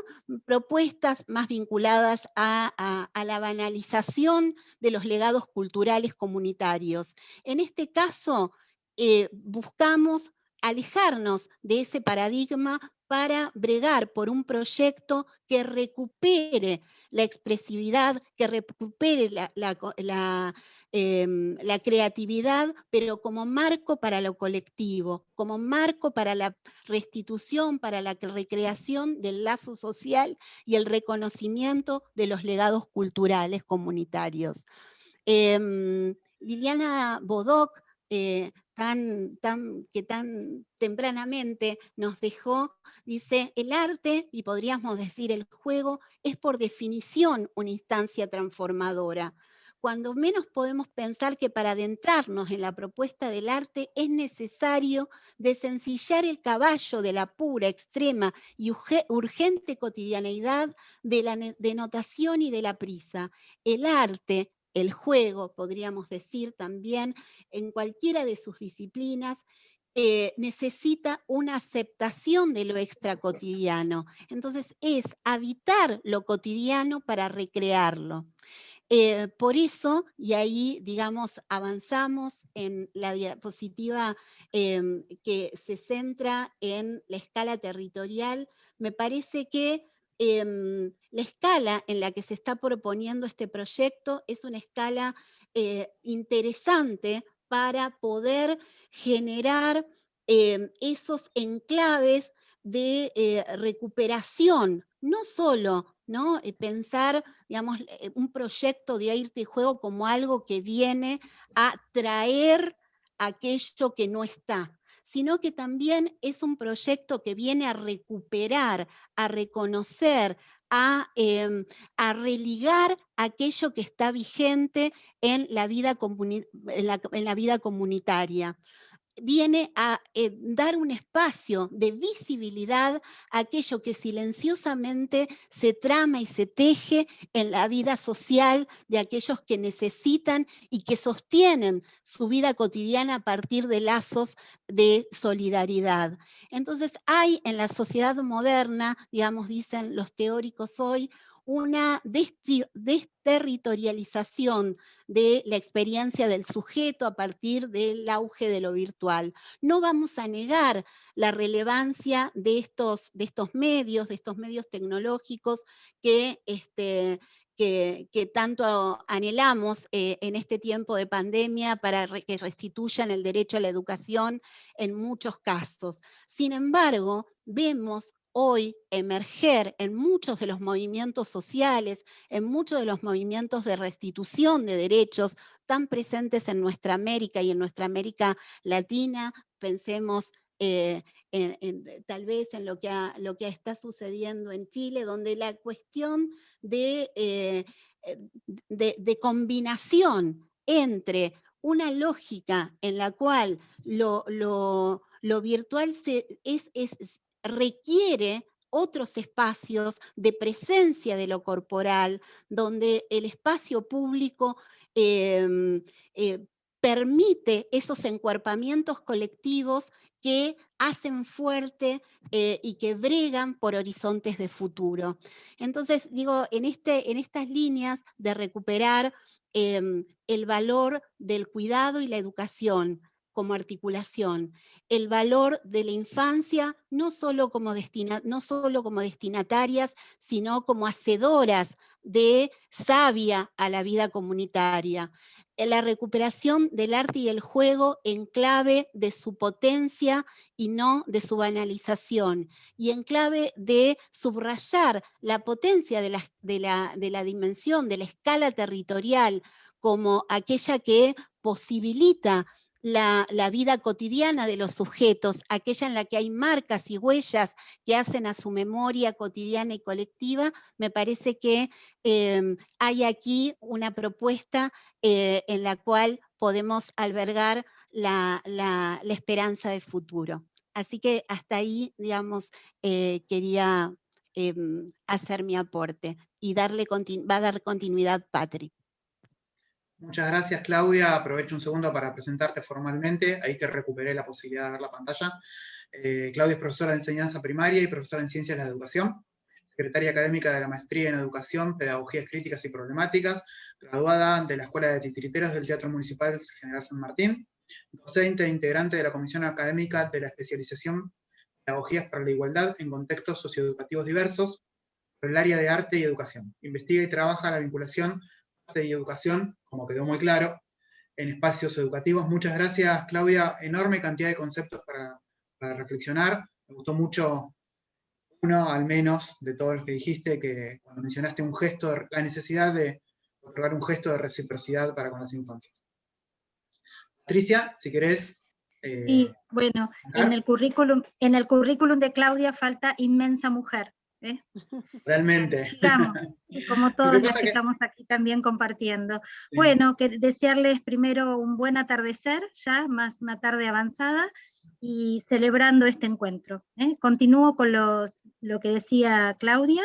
Propuestas más vinculadas a la banalización de los legados culturales comunitarios. En este caso, buscamos alejarnos de ese paradigma para bregar por un proyecto que recupere la expresividad, que recupere la creatividad, pero como marco para lo colectivo, como marco para la restitución, para la recreación del lazo social y el reconocimiento de los legados culturales comunitarios. Liliana Bodoc, que tan tempranamente nos dejó, dice, el arte, y podríamos decir el juego, es por definición una instancia transformadora. Cuando menos podemos pensar que para adentrarnos en la propuesta del arte es necesario desencillar el caballo de la pura, extrema y urgente cotidianeidad de la denotación y de la prisa. El arte, el juego, podríamos decir también, en cualquiera de sus disciplinas, necesita una aceptación de lo extracotidiano. Entonces es habitar lo cotidiano para recrearlo. Por eso, y ahí, digamos, avanzamos en la diapositiva que se centra en la escala territorial, me parece que la escala en la que se está proponiendo este proyecto es una escala interesante para poder generar esos enclaves de recuperación, no solo, ¿no? Pensar, digamos, un proyecto de arte y juego como algo que viene a traer aquello que no está, sino que también es un proyecto que viene a recuperar, a reconocer, a religar aquello que está vigente en la vida comunitaria. Viene a dar un espacio de visibilidad a aquello que silenciosamente se trama y se teje en la vida social de aquellos que necesitan y que sostienen su vida cotidiana a partir de lazos de solidaridad. Entonces hay en la sociedad moderna, digamos, dicen los teóricos hoy, una desterritorialización de la experiencia del sujeto a partir del auge de lo virtual. No vamos a negar la relevancia de estos medios tecnológicos que tanto anhelamos en este tiempo de pandemia para que restituyan el derecho a la educación en muchos casos. Sin embargo, vemos hoy emerger en muchos de los movimientos sociales, en muchos de los movimientos de restitución de derechos tan presentes en nuestra América y en nuestra América Latina. Pensemos tal vez en lo que está sucediendo en Chile, donde la cuestión de combinación entre una lógica en la cual lo virtual requiere otros espacios de presencia de lo corporal, donde el espacio público permite esos encuerpamientos colectivos que hacen fuerte y que bregan por horizontes de futuro. Entonces, digo, en estas líneas de recuperar el valor del cuidado y la educación como articulación, el valor de la infancia no solo como destinatarias, sino como hacedoras de savia a la vida comunitaria, la recuperación del arte y el juego en clave de su potencia y no de su banalización, y en clave de subrayar la potencia de la dimensión, de la escala territorial, como aquella que posibilita la vida cotidiana de los sujetos, aquella en la que hay marcas y huellas que hacen a su memoria cotidiana y colectiva, me parece que hay aquí una propuesta en la cual podemos albergar la esperanza de futuro. Así que hasta ahí, digamos, quería hacer mi aporte y va a dar continuidad Patri.
Muchas gracias, Claudia. Aprovecho un segundo para presentarte formalmente, ahí que recuperé la posibilidad de ver la pantalla. Claudia es profesora de enseñanza primaria y profesora en ciencias de la educación, secretaria académica de la maestría en educación, pedagogías críticas y problemáticas, graduada de la Escuela de Titiriteros del Teatro Municipal General San Martín, docente e integrante de la Comisión Académica de la Especialización Pedagogías para la Igualdad en Contextos Socioeducativos Diversos, por el área de arte y educación. Investiga y trabaja la vinculación arte y educación, como quedó muy claro, en espacios educativos. Muchas gracias, Claudia. Enorme cantidad de conceptos para reflexionar. Me gustó mucho uno, al menos, de todos los que dijiste, que cuando mencionaste un gesto, la necesidad de otorgar un gesto de reciprocidad para con las infancias. Patricia, si querés.
Y bueno, en el currículum de Claudia falta inmensa mujer.
Realmente.
Sigamos, y como todas las que estamos aquí también compartiendo. Sí. Bueno, desearles primero un buen atardecer, ya más una tarde avanzada, y celebrando este encuentro. Continúo con lo que decía Claudia,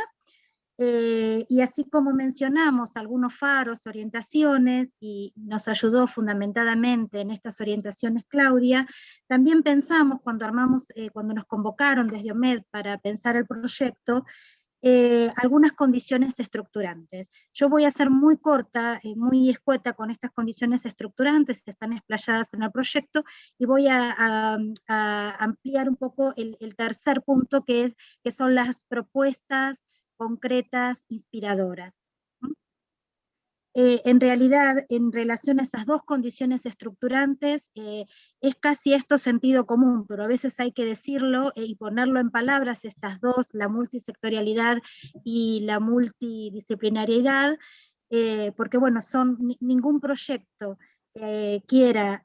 y así como mencionamos algunos faros, orientaciones, y nos ayudó fundamentalmente en estas orientaciones Claudia, también pensamos cuando cuando nos convocaron desde OMED para pensar el proyecto, algunas condiciones estructurantes. Yo voy a ser muy corta, muy escueta con estas condiciones estructurantes, que están explayadas en el proyecto, y voy a ampliar un poco el tercer punto, que son las propuestas concretas, inspiradoras. En realidad, en relación a esas dos condiciones estructurantes, es casi esto sentido común, pero a veces hay que decirlo y ponerlo en palabras, estas dos, la multisectorialidad y la multidisciplinariedad, porque bueno, ningún proyecto quiera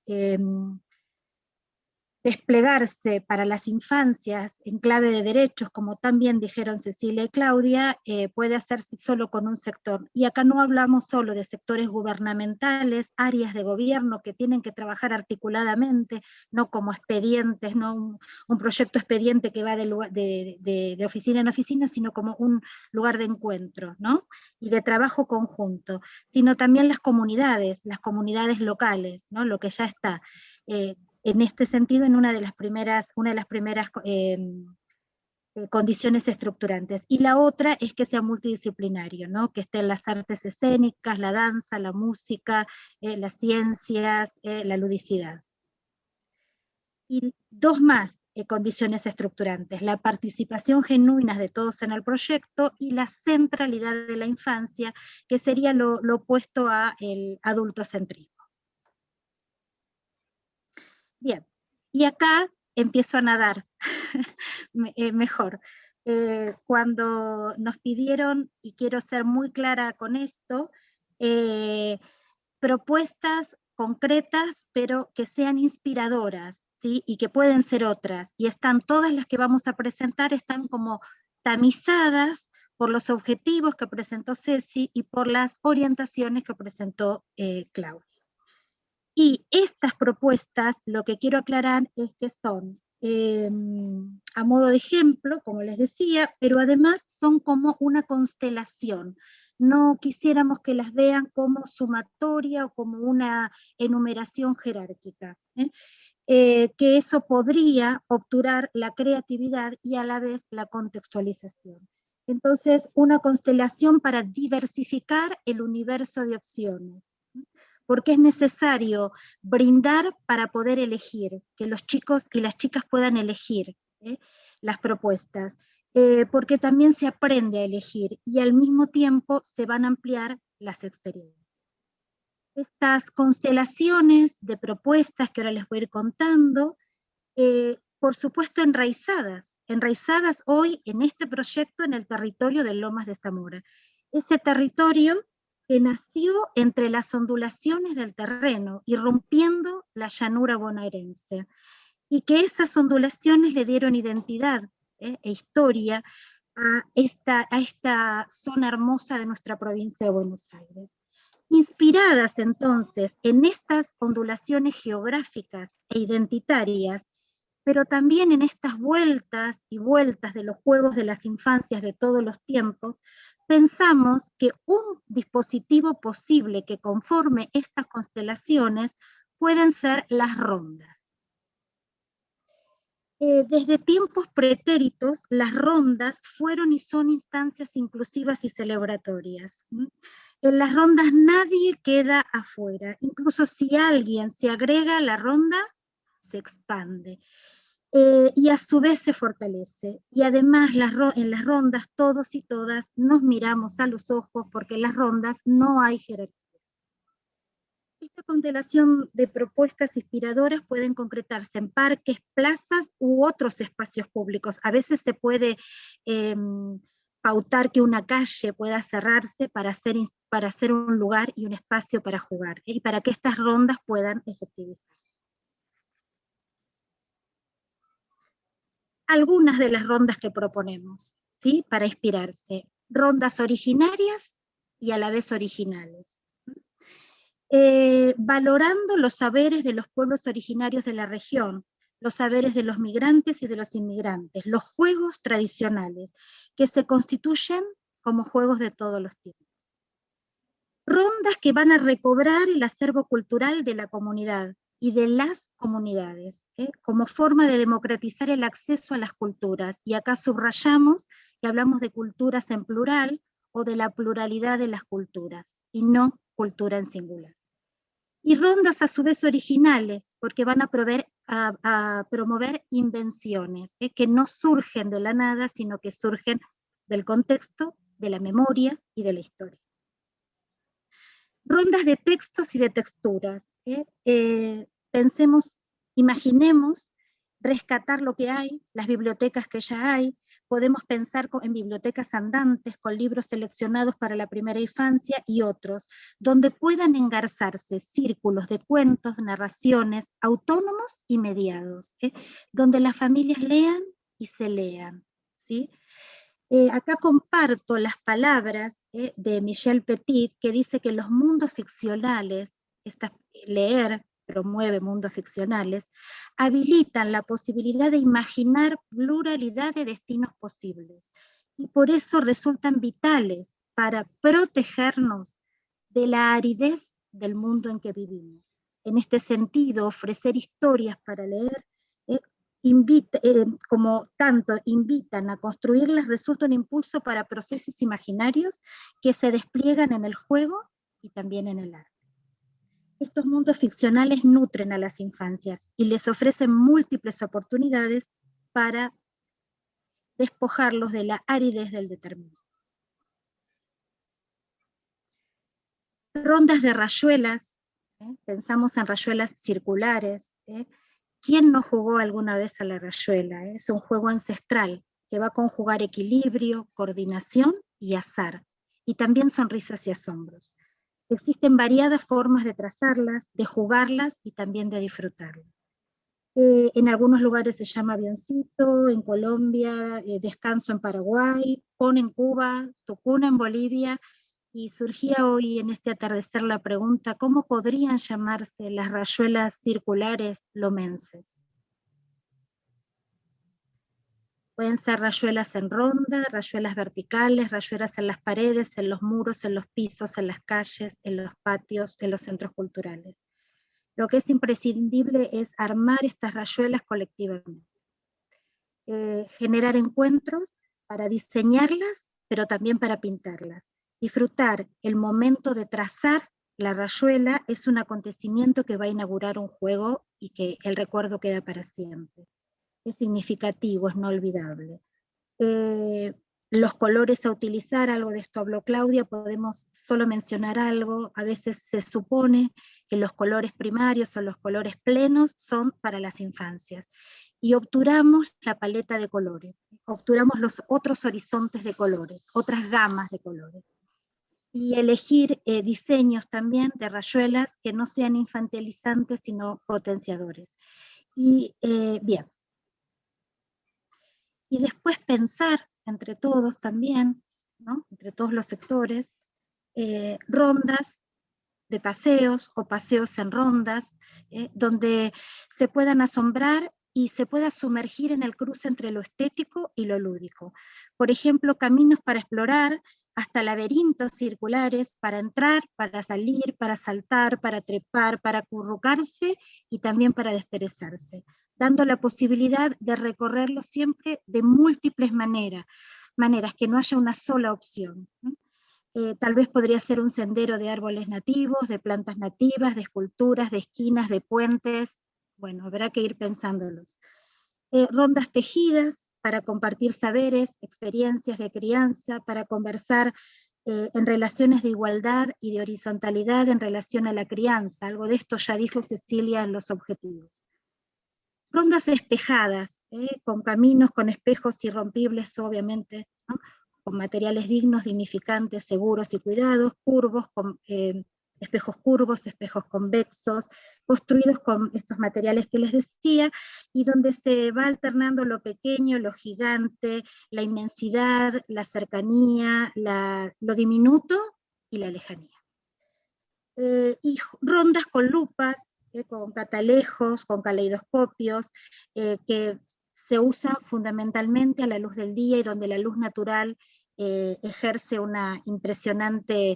desplegarse para las infancias en clave de derechos, como también dijeron Cecilia y Claudia, puede hacerse solo con un sector. Y acá no hablamos solo de sectores gubernamentales, áreas de gobierno que tienen que trabajar articuladamente, no como expedientes, no un proyecto expediente que va de oficina en oficina, sino como un lugar de encuentro, ¿no? Y de trabajo conjunto, sino también las comunidades locales, ¿no? Lo que ya está. En este sentido, en una de las primeras condiciones estructurantes. Y la otra es que sea multidisciplinario, ¿no? Que esté en las artes escénicas, la danza, la música, las ciencias, la ludicidad. Y dos más condiciones estructurantes: la participación genuina de todos en el proyecto y la centralidad de la infancia, que sería lo opuesto al adultocentrismo. Bien, y acá empiezo a nadar mejor. Cuando nos pidieron, y quiero ser muy clara con esto, propuestas concretas, pero que sean inspiradoras, ¿sí? Y que pueden ser otras, y todas las que vamos a presentar están como tamizadas por los objetivos que presentó Ceci y por las orientaciones que presentó Claudia. Y estas propuestas, lo que quiero aclarar es que son a modo de ejemplo, como les decía, pero además son como una constelación. No quisiéramos que las vean como sumatoria o como una enumeración jerárquica, que eso podría obturar la creatividad y a la vez la contextualización. Entonces, una constelación para diversificar el universo de opciones, porque es necesario brindar para poder elegir, que los chicos y las chicas puedan elegir las propuestas, porque también se aprende a elegir y al mismo tiempo se van a ampliar las experiencias. Estas constelaciones de propuestas que ahora les voy a ir contando, por supuesto enraizadas hoy en este proyecto en el territorio de Lomas de Zamora. Ese territorio que nació entre las ondulaciones del terreno, irrumpiendo la llanura bonaerense, y que esas ondulaciones le dieron identidad e historia a esta zona hermosa de nuestra provincia de Buenos Aires. Inspiradas entonces en estas ondulaciones geográficas e identitarias, pero también en estas vueltas y vueltas de los juegos de las infancias de todos los tiempos, pensamos que un dispositivo posible que conforme estas constelaciones pueden ser las rondas. Desde tiempos pretéritos, las rondas fueron y son instancias inclusivas y celebratorias. En las rondas nadie queda afuera, incluso si alguien se agrega a la ronda, se expande. Y a su vez se fortalece. Y además en las rondas todos y todas nos miramos a los ojos, porque en las rondas no hay jerarquía. Esta constelación de propuestas inspiradoras pueden concretarse en parques, plazas u otros espacios públicos. A veces se puede pautar que una calle pueda cerrarse para hacer un lugar y un espacio para jugar, y para que estas rondas puedan efectivizarse. Algunas de las rondas que proponemos, ¿sí?, para inspirarse. Rondas originarias y a la vez originales. Valorando los saberes de los pueblos originarios de la región, los saberes de los migrantes y de los inmigrantes, los juegos tradicionales, que se constituyen como juegos de todos los tiempos. Rondas que van a recobrar el acervo cultural de la comunidad y de las comunidades, como forma de democratizar el acceso a las culturas. Y acá subrayamos que hablamos de culturas en plural o de la pluralidad de las culturas, y no cultura en singular. Y rondas a su vez originales, porque van a promover invenciones, que no surgen de la nada, sino que surgen del contexto, de la memoria y de la historia. Rondas de textos y de texturas. Pensemos, imaginemos rescatar lo que hay, las bibliotecas que ya hay. Podemos pensar en bibliotecas andantes con libros seleccionados para la primera infancia y otros, donde puedan engarzarse círculos de cuentos, narraciones, autónomos y mediados, donde las familias lean y se lean, ¿sí? Acá comparto las palabras de Michel Petit, que dice que los mundos ficcionales, leer promueve mundos ficcionales, habilitan la posibilidad de imaginar pluralidad de destinos posibles, y por eso resultan vitales para protegernos de la aridez del mundo en que vivimos. En este sentido, ofrecer historias para leer como tanto invitan a construirlas, resulta un impulso para procesos imaginarios que se despliegan en el juego y también en el arte. Estos mundos ficcionales nutren a las infancias y les ofrecen múltiples oportunidades para despojarlos de la aridez del determinismo. Rondas de rayuelas, pensamos en rayuelas circulares. ¿Quién no jugó alguna vez a la rayuela? Es un juego ancestral que va a conjugar equilibrio, coordinación y azar, y también sonrisas y asombros. Existen variadas formas de trazarlas, de jugarlas y también de disfrutarlas. En algunos lugares se llama avioncito, en Colombia, descanso en Paraguay, pon en Cuba, tucuna en Bolivia, y surgía hoy en este atardecer la pregunta, ¿cómo podrían llamarse las rayuelas circulares lomenses? Pueden ser rayuelas en ronda, rayuelas verticales, rayuelas en las paredes, en los muros, en los pisos, en las calles, en los patios, en los centros culturales. Lo que es imprescindible es armar estas rayuelas colectivamente. Generar encuentros para diseñarlas, pero también para pintarlas. Disfrutar el momento de trazar la rayuela es un acontecimiento que va a inaugurar un juego y que el recuerdo queda para siempre. Es significativo, es no olvidable. Los colores a utilizar, algo de esto habló Claudia, podemos solo mencionar algo. A veces se supone que los colores primarios o los colores plenos son para las infancias, y obturamos la paleta de colores, obturamos los otros horizontes de colores, otras gamas de colores. y elegir diseños también de rayuelas que no sean infantilizantes, sino potenciadores. Y bien. Y después pensar entre todos también, ¿no? Entre todos los sectores, rondas de paseos o paseos en rondas, donde se puedan asombrar y se pueda sumergir en el cruce entre lo estético y lo lúdico. Por ejemplo, caminos para explorar, hasta laberintos circulares para entrar, para salir, para saltar, para trepar, para acurrucarse y también para desperezarse, dando la posibilidad de recorrerlo siempre de múltiples maneras, que no haya una sola opción. Tal vez podría ser un sendero de árboles nativos, de plantas nativas, de esculturas, de esquinas, de puentes. Bueno, habrá que ir pensándolos. Rondas tejidas para compartir saberes, experiencias de crianza, para conversar en relaciones de igualdad y de horizontalidad en relación a la crianza. Algo de esto ya dijo Cecilia en los objetivos. Rondas espejadas, con caminos, con espejos irrompibles, obviamente, ¿no? Con materiales dignos, dignificantes, seguros y cuidados, curvos, con espejos curvos, espejos convexos, construidos con estos materiales que les decía, y donde se va alternando lo pequeño, lo gigante, la inmensidad, la cercanía, lo diminuto y la lejanía. Y rondas con lupas, con catalejos, con caleidoscopios, que se usan fundamentalmente a la luz del día y donde la luz natural ejerce un impresionante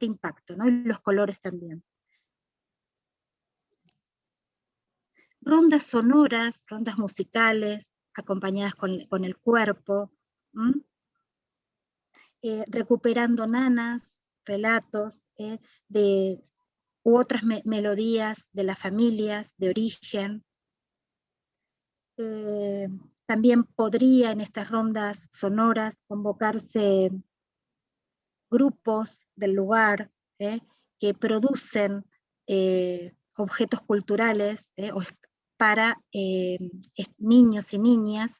impacto, ¿no? Y los colores también. Rondas sonoras, rondas musicales, acompañadas con el cuerpo, recuperando nanas, relatos u otras melodías de las familias de origen. También podría en estas rondas sonoras convocarse grupos del lugar que producen objetos culturales para niños y niñas,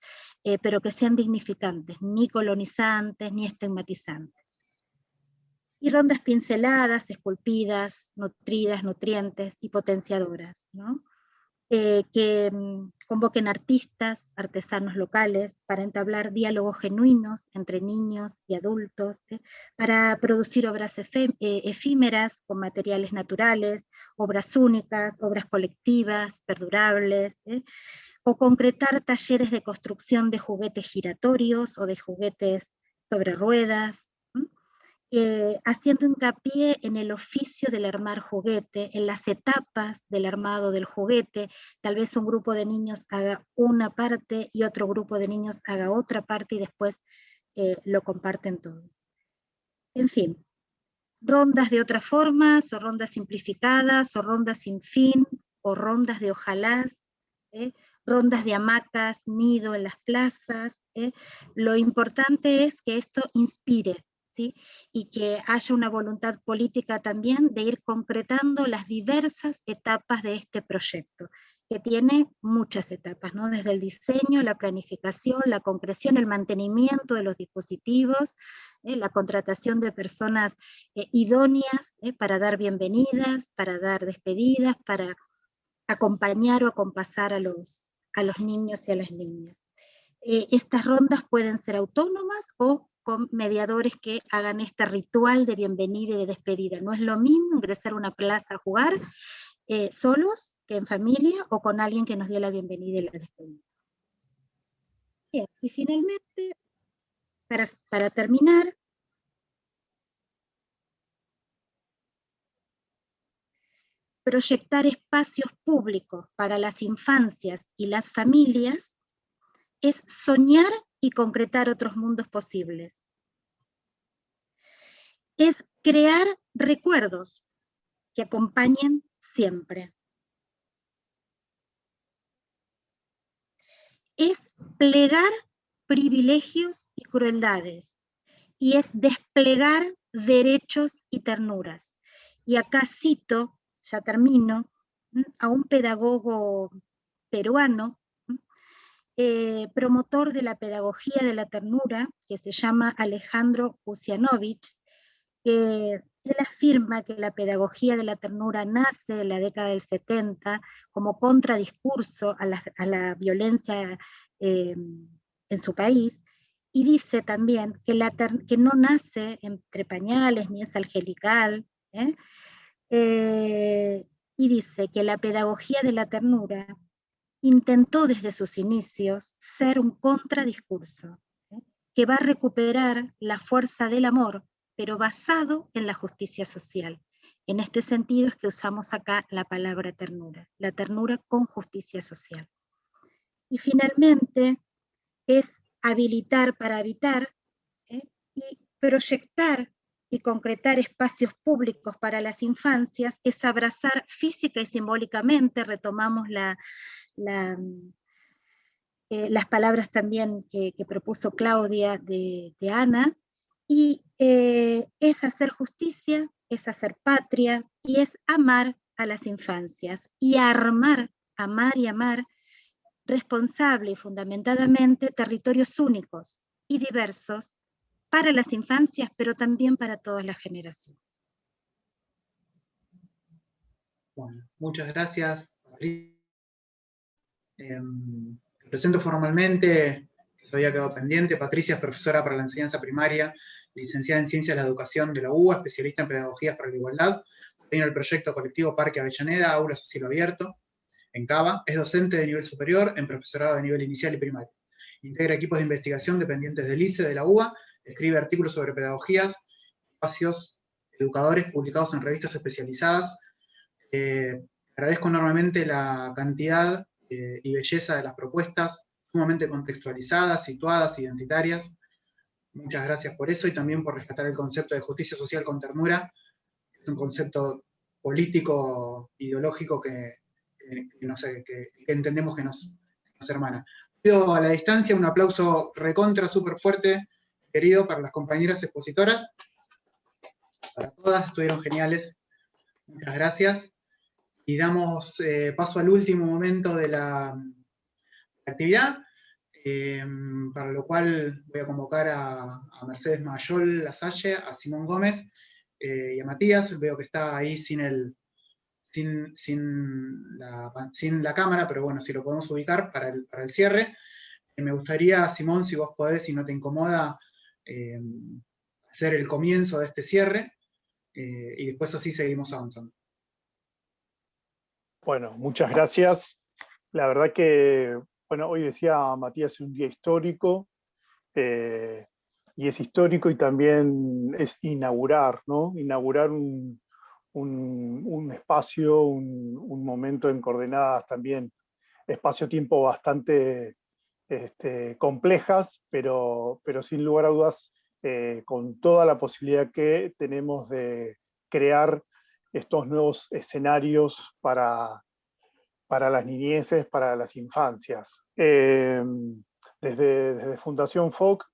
pero que sean dignificantes, ni colonizantes, ni estigmatizantes. Y rondas pinceladas, esculpidas, nutridas, nutrientes y potenciadoras, ¿no? Que convoquen artistas, artesanos locales, para entablar diálogos genuinos entre niños y adultos, para producir obras efímeras con materiales naturales, obras únicas, obras colectivas, perdurables, o concretar talleres de construcción de juguetes giratorios o de juguetes sobre ruedas, haciendo hincapié en el oficio del armar juguete, en las etapas del armado del juguete. Tal vez un grupo de niños haga una parte y otro grupo de niños haga otra parte y después lo comparten todos. En fin, rondas de otras formas, o rondas simplificadas, o rondas sin fin, o rondas de ojalás, rondas de hamacas, nido en las plazas. Lo importante es que esto inspire, ¿sí? Y que haya una voluntad política también de ir concretando las diversas etapas de este proyecto, que tiene muchas etapas, ¿no? Desde el diseño, la planificación, la concreción, el mantenimiento de los dispositivos, la contratación de personas idóneas para dar bienvenidas, para dar despedidas, para acompañar o acompasar a los niños y a las niñas. Estas rondas pueden ser autónomas o con mediadores que hagan este ritual de bienvenida y de despedida. No es lo mismo ingresar a una plaza a jugar solos que en familia o con alguien que nos dio la bienvenida y la despedida. Bien, y finalmente, para terminar, proyectar espacios públicos para las infancias y las familias es soñar y concretar otros mundos posibles. Es crear recuerdos que acompañen siempre. Es plegar privilegios y crueldades, y es desplegar derechos y ternuras. Y acá cito, ya termino, a un pedagogo peruano promotor de la pedagogía de la ternura, que se llama Alejandro Kusianovich. Él afirma que la pedagogía de la ternura nace en la década del 70 como contradiscurso a la violencia en su país, y dice también que no nace entre pañales ni es angelical, y dice que la pedagogía de la ternura intentó desde sus inicios ser un contradiscurso, que va a recuperar la fuerza del amor, pero basado en la justicia social. En este sentido es que usamos acá la palabra ternura, la ternura con justicia social. Y finalmente es habilitar para habitar, y proyectar y concretar espacios públicos para las infancias, es abrazar física y simbólicamente, retomamos las palabras también que propuso Claudia de Ana, y es hacer justicia, es hacer patria, y es amar a las infancias, y amar y amar responsable y fundamentadamente territorios únicos y diversos para las infancias, pero también para todas las generaciones.
Bueno, muchas gracias. Presento formalmente, que todavía quedó pendiente, Patricia es profesora para la enseñanza primaria, licenciada en Ciencias de la Educación de la UBA, especialista en Pedagogías para la Igualdad, tiene el proyecto colectivo Parque Avellaneda, Aulas a Cielo Abierto, en Cava, es docente de nivel superior en profesorado de nivel inicial y primario. Integra equipos de investigación dependientes del ICE de la UBA, escribe artículos sobre pedagogías, espacios educadores publicados en revistas especializadas. Agradezco enormemente la cantidad y belleza de las propuestas, sumamente contextualizadas, situadas, identitarias. Muchas gracias por eso y también por rescatar el concepto de justicia social con ternura, que es un concepto político, ideológico que entendemos que nos hermana. Pido a la distancia un aplauso recontra súper fuerte, querido, para las compañeras expositoras. Para todas, estuvieron geniales. Muchas gracias. Y damos paso al último momento de la actividad, para lo cual voy a convocar a Mercedes Mayol Lasalle, a Simón Gómez y a Matías. Veo que está ahí sin la cámara, pero bueno, si lo podemos ubicar para el cierre. Me gustaría, Simón, si vos podés, si no te incomoda, hacer el comienzo de este cierre, y después así seguimos avanzando.
Bueno, muchas gracias. La verdad que, bueno, hoy decía Matías, es un día histórico, y es histórico y también es inaugurar, ¿no? Inaugurar un espacio, un momento en coordenadas también, espacio-tiempo bastante complejas, pero sin lugar a dudas con toda la posibilidad que tenemos de crear estos nuevos escenarios para las niñeces, para las infancias. Desde Fundación FOC,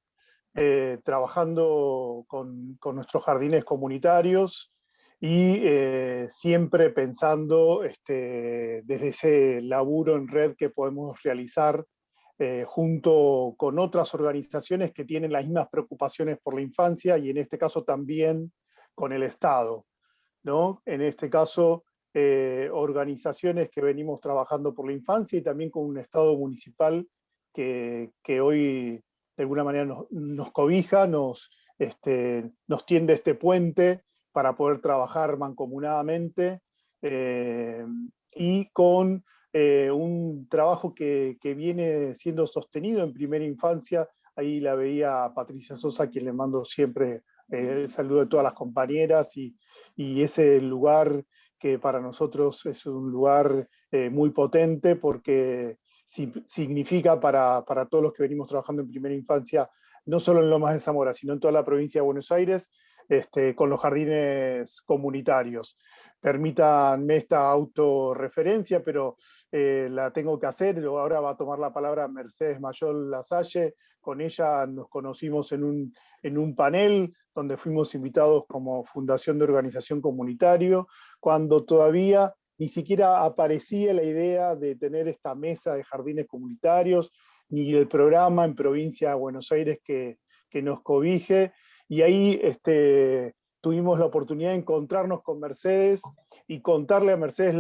trabajando con nuestros jardines comunitarios y siempre pensando desde ese laburo en red que podemos realizar junto con otras organizaciones que tienen las mismas preocupaciones por la infancia y en este caso también con el Estado, ¿no? En este caso, organizaciones que venimos trabajando por la infancia y también con un Estado municipal que hoy de alguna manera nos cobija, nos tiende este puente para poder trabajar mancomunadamente y con un trabajo que viene siendo sostenido en primera infancia. Ahí la veía a Patricia Sosa, a quien le mando siempre el saludo de todas las compañeras, y ese lugar que para nosotros es un lugar muy potente porque significa para todos los que venimos trabajando en primera infancia, no solo en Lomas de Zamora, sino en toda la provincia de Buenos Aires, con los jardines comunitarios. Permítanme esta autorreferencia, pero la tengo que hacer. Ahora va a tomar la palabra Mercedes Mayol Lasalle. Con ella nos conocimos en un panel donde fuimos invitados como Fundación de Organización Comunitario, cuando todavía ni siquiera aparecía la idea de tener esta mesa de jardines comunitarios, ni el programa en Provincia de Buenos Aires que nos cobije, y ahí tuvimos la oportunidad de encontrarnos con Mercedes y contarle a Mercedes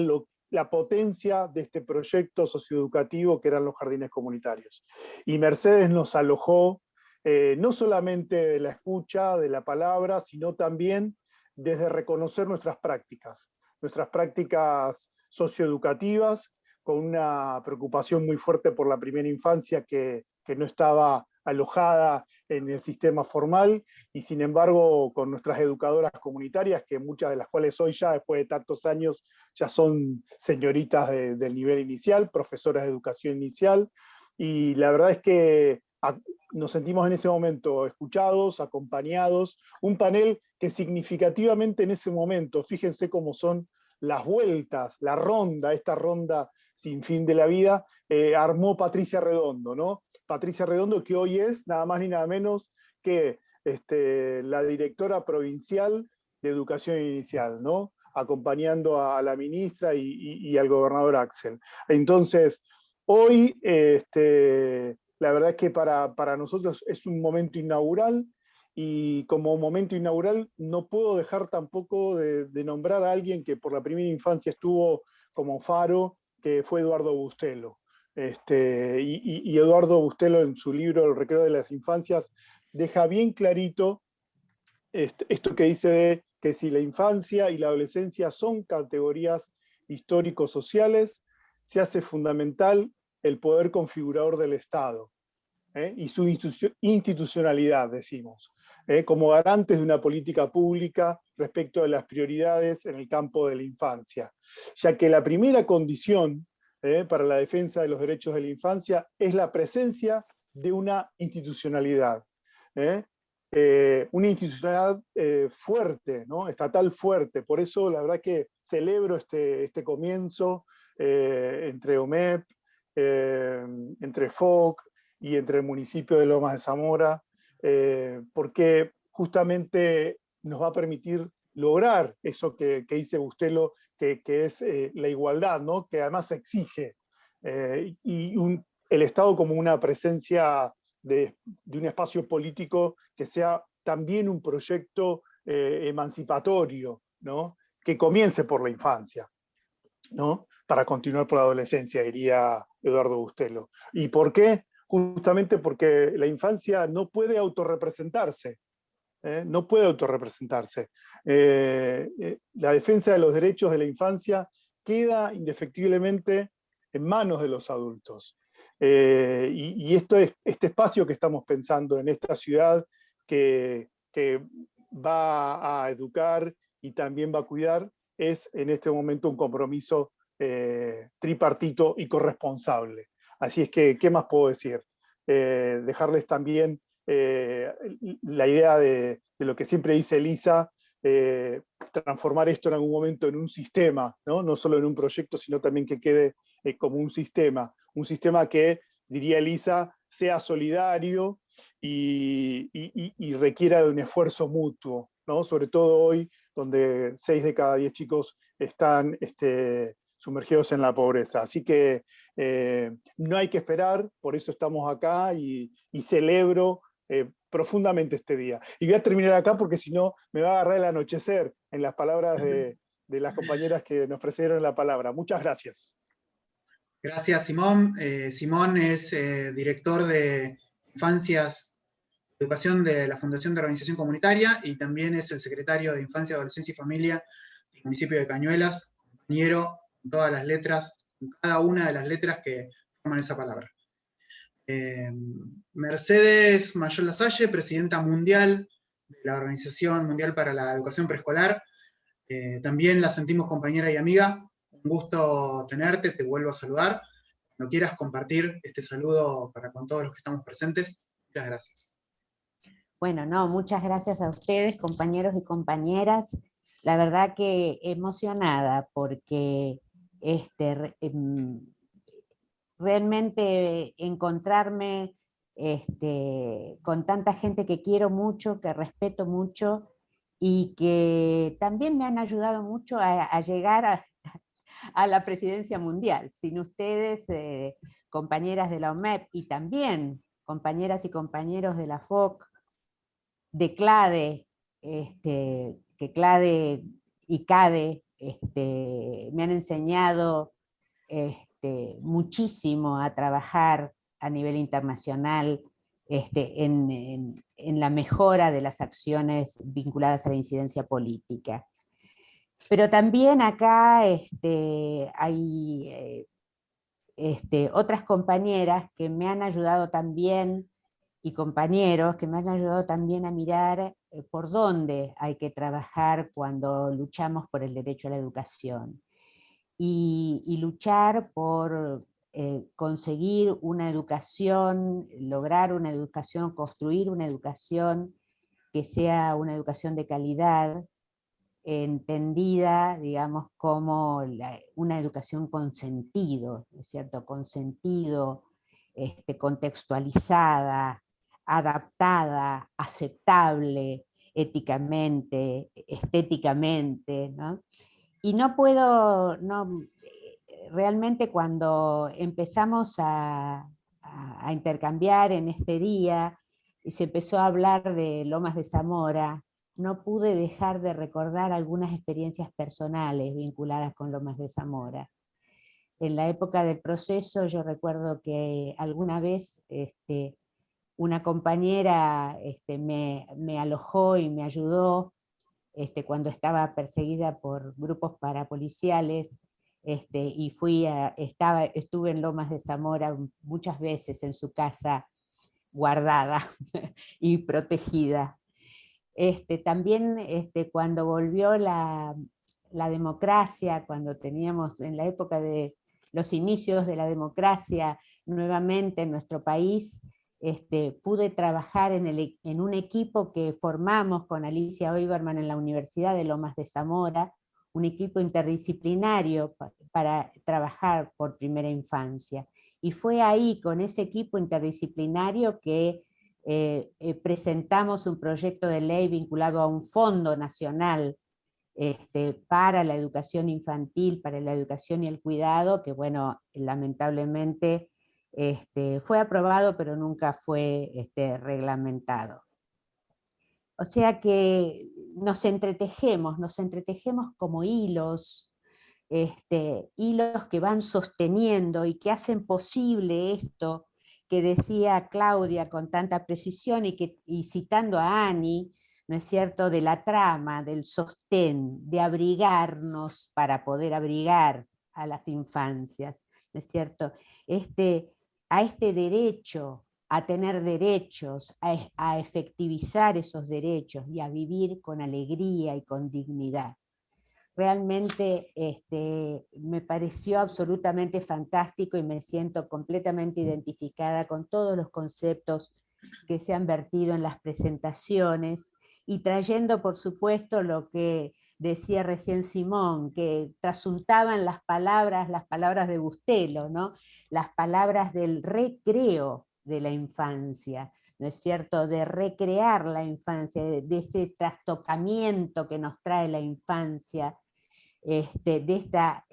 la potencia de este proyecto socioeducativo que eran los jardines comunitarios. Y Mercedes nos alojó no solamente de la escucha, de la palabra, sino también desde reconocer nuestras prácticas socioeducativas, con una preocupación muy fuerte por la primera infancia que no estaba alojada en el sistema formal, y sin embargo con nuestras educadoras comunitarias, que muchas de las cuales hoy ya, después de tantos años, ya son señoritas del nivel inicial, profesoras de educación inicial, y la verdad es que nos sentimos en ese momento escuchados, acompañados, un panel que significativamente en ese momento, fíjense cómo son las vueltas, esta ronda sin fin de la vida, armó Patricia Redondo, ¿no? Patricia Redondo, que hoy es nada más ni nada menos que la directora provincial de Educación Inicial, ¿no? Acompañando a la ministra y al gobernador Axel. Entonces, hoy, la verdad es que para nosotros es un momento inaugural, y como momento inaugural no puedo dejar tampoco de nombrar a alguien que por la primera infancia estuvo como faro, que fue Eduardo Bustelo. Y Eduardo Bustelo, en su libro El recreo de las infancias, deja bien clarito esto que dice de que si la infancia y la adolescencia son categorías histórico-sociales, se hace fundamental el poder configurador del Estado, y su institucionalidad, decimos, como garantes de una política pública respecto de las prioridades en el campo de la infancia, ya que la primera condición para la defensa de los derechos de la infancia es la presencia de una institucionalidad. Una institucionalidad fuerte, ¿no? Estatal fuerte. Por eso la verdad que celebro este comienzo entre OMEP, entre FOC y entre el municipio de Lomas de Zamora, porque justamente nos va a permitir lograr eso que dice Bustelo, que es la igualdad, ¿no? Que además se exige, y el Estado como una presencia de un espacio político que sea también un proyecto emancipatorio, ¿no? Que comience por la infancia, ¿no? Para continuar por la adolescencia, diría Eduardo Bustelo. ¿Y por qué? Justamente porque la infancia no puede autorrepresentarse, no puede autorrepresentarse. La defensa de los derechos de la infancia queda indefectiblemente en manos de los adultos. Y este espacio que estamos pensando en esta ciudad que va a educar y también va a cuidar, es en este momento un compromiso tripartito y corresponsable. Así es que, ¿qué más puedo decir? Dejarles también la idea de lo que siempre dice Elisa, transformar esto en algún momento en un sistema, ¿no? No solo en un proyecto, sino también que quede como un sistema que, diría Elisa, sea solidario y requiera de un esfuerzo mutuo, ¿no? Sobre todo hoy, donde 6 de cada 10 chicos están sumergidos en la pobreza. Así que no hay que esperar, por eso estamos acá y celebro profundamente este día. Y voy a terminar acá porque si no me va a agarrar el anochecer, en las palabras de las compañeras que nos precedieron la palabra. Muchas gracias.
Gracias, Simón. Simón es director de Infancias, Educación de la Fundación de Organización Comunitaria, y también es el secretario de Infancia, Adolescencia y Familia del municipio de Cañuelas, compañero con todas las letras, con cada una de las letras que forman esa palabra. Mercedes Mayol Lasalle, presidenta mundial de la Organización Mundial para la Educación Preescolar. También la sentimos compañera y amiga. Un gusto tenerte, te vuelvo a saludar. Cuando quieras compartir este saludo con todos los que estamos presentes, muchas gracias.
Bueno, no, muchas gracias a ustedes, compañeros y compañeras. La verdad que emocionada porque realmente encontrarme con tanta gente que quiero mucho, que respeto mucho y que también me han ayudado mucho a llegar a la presidencia mundial. Sin ustedes compañeras de la OMEP y también compañeras y compañeros de la FOC, de CLADE, que CLADE y CADE me han enseñado muchísimo a trabajar a nivel internacional en la mejora de las acciones vinculadas a la incidencia política. Pero también acá hay otras compañeras que me han ayudado también, y compañeros que me han ayudado también a mirar por dónde hay que trabajar cuando luchamos por el derecho a la educación. Y luchar por conseguir una educación, lograr una educación, construir una educación que sea una educación de calidad, entendida, digamos, como una educación con sentido, ¿no es cierto? Con sentido, contextualizada, adaptada, aceptable, éticamente, estéticamente, ¿no? Y no puedo, realmente cuando empezamos a intercambiar en este día, y se empezó a hablar de Lomas de Zamora, no pude dejar de recordar algunas experiencias personales vinculadas con Lomas de Zamora. En la época del proceso yo recuerdo que alguna vez una compañera me alojó y me ayudó cuando estaba perseguida por grupos parapoliciales, y estuve en Lomas de Zamora muchas veces en su casa guardada y protegida. También cuando volvió la democracia, cuando teníamos en la época de los inicios de la democracia nuevamente en nuestro país, pude trabajar en un equipo que formamos con Alicia Oiberman en la Universidad de Lomas de Zamora, un equipo interdisciplinario para trabajar por primera infancia. Y fue ahí, con ese equipo interdisciplinario, que presentamos un proyecto de ley vinculado a un fondo nacional para la educación infantil, para la educación y el cuidado, que bueno, lamentablemente fue aprobado pero nunca fue reglamentado. O sea que nos entretejemos como hilos, hilos que van sosteniendo y que hacen posible esto que decía Claudia con tanta precisión y citando a Annie, ¿no es cierto?, de la trama, del sostén, de abrigarnos para poder abrigar a las infancias, ¿no es cierto? A este derecho a tener derechos, a efectivizar esos derechos y a vivir con alegría y con dignidad. Realmente me pareció absolutamente fantástico y me siento completamente identificada con todos los conceptos que se han vertido en las presentaciones y trayendo, por supuesto, lo que decía recién Simón, que trasuntaban las palabras de Bustelo, ¿no? Las palabras del recreo de la infancia, ¿no es cierto?, de recrear la infancia, de ese trastocamiento que nos trae la infancia, de esta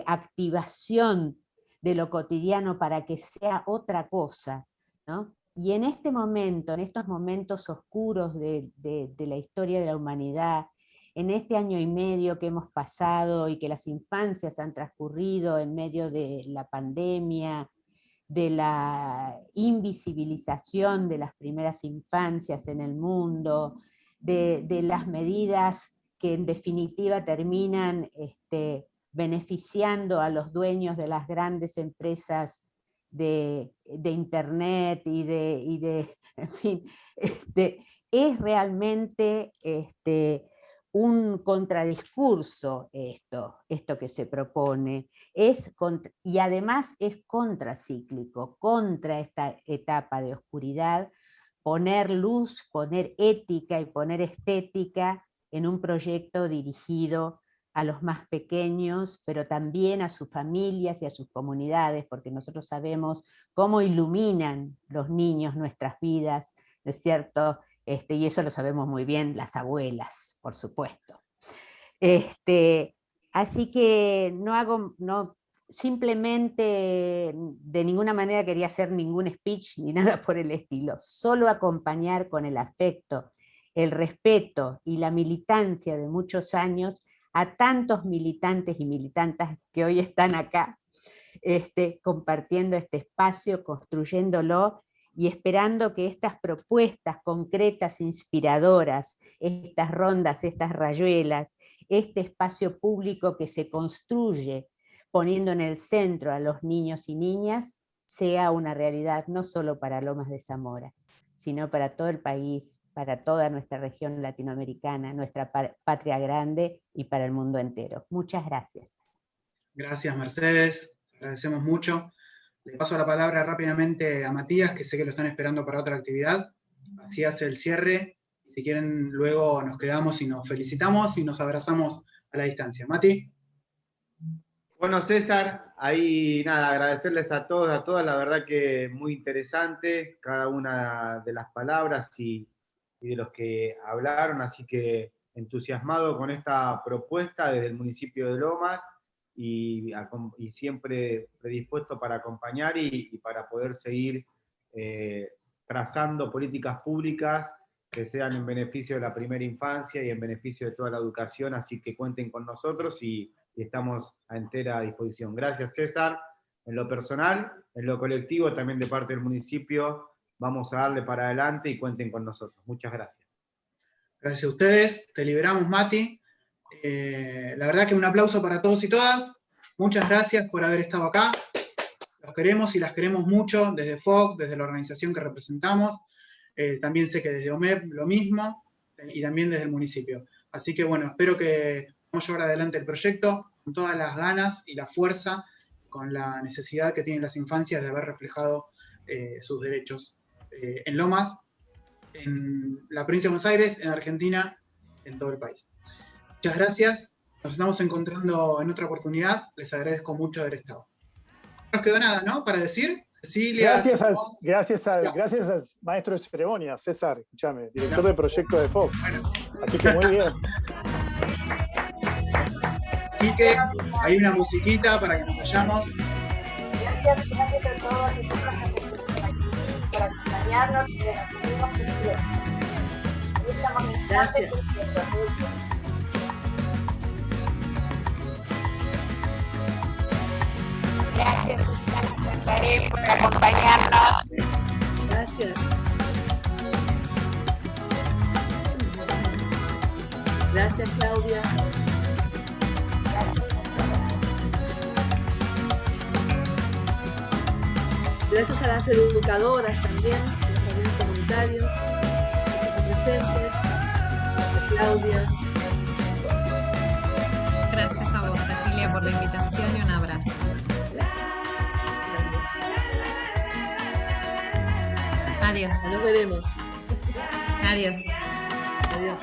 activación de lo cotidiano para que sea otra cosa, ¿no? Y en este momento, en estos momentos oscuros de la historia de la humanidad, en este año y medio que hemos pasado y que las infancias han transcurrido en medio de la pandemia, de la invisibilización de las primeras infancias en el mundo, de las medidas que en definitiva terminan beneficiando a los dueños de las grandes empresas de internet en fin, es realmente un contradiscurso esto que se propone, y además es contracíclico, contra esta etapa de oscuridad, poner luz, poner ética y poner estética en un proyecto dirigido a los más pequeños, pero también a sus familias y a sus comunidades, porque nosotros sabemos cómo iluminan los niños nuestras vidas, ¿no es cierto? Y eso lo sabemos muy bien las abuelas, por supuesto. Así que simplemente de ninguna manera quería hacer ningún speech ni nada por el estilo, solo acompañar con el afecto, el respeto y la militancia de muchos años a tantos militantes y militantas que hoy están acá, compartiendo este espacio, construyéndolo y esperando que estas propuestas concretas, inspiradoras, estas rondas, estas rayuelas, este espacio público que se construye poniendo en el centro a los niños y niñas, sea una realidad no solo para Lomas de Zamora, sino para todo el país, para toda nuestra región latinoamericana, nuestra patria grande y para el mundo entero. Muchas gracias.
Gracias, Mercedes. Agradecemos mucho. Le paso la palabra rápidamente a Matías, que sé que lo están esperando para otra actividad. Así hace el cierre. Si quieren, luego nos quedamos y nos felicitamos y nos abrazamos a la distancia. Mati.
Bueno, César, ahí nada, agradecerles a todos, a todas, la verdad que muy interesante cada una de las palabras y de los que hablaron, así que entusiasmado con esta propuesta desde el municipio de Lomas y siempre predispuesto para acompañar y para poder seguir trazando políticas públicas que sean en beneficio de la primera infancia y en beneficio de toda la educación, así que cuenten con nosotros y estamos a entera disposición. Gracias, César. En lo personal, en lo colectivo, también de parte del municipio, vamos a darle para adelante y cuenten con nosotros. Muchas gracias.
Gracias a ustedes. Te liberamos, Mati. La verdad que un aplauso para todos y todas. Muchas gracias por haber estado acá. Los queremos y las queremos mucho desde FOC, desde la organización que representamos. También sé que desde OMEP lo mismo y también desde el municipio. Así que bueno, espero que vamos a llevar adelante el proyecto con todas las ganas y la fuerza, con la necesidad que tienen las infancias de haber reflejado sus derechos en Lomas, en la provincia de Buenos Aires, en Argentina, en todo el país. Muchas gracias, nos estamos encontrando en otra oportunidad, les agradezco mucho haber estado. No nos quedó nada, ¿no?, para decir. Cecilia.
Gracias al maestro de ceremonia, César, escúchame, director de proyecto de FOC. Bueno. Así que muy bien.
Quique, hay una musiquita para que nos vayamos.
Gracias a todos y todas por acompañarnos y nos seguimos creciendo. Ahí estamos en clase creciendo. Gracias, por acompañarnos.
Gracias. Gracias, Claudia. Gracias a las educadoras también, a los jardines comunitarios, que están presentes, a Claudia.
Gracias a vos, Cecilia, por la invitación y un abrazo. Adiós.
Nos veremos.
Adiós.
Adiós.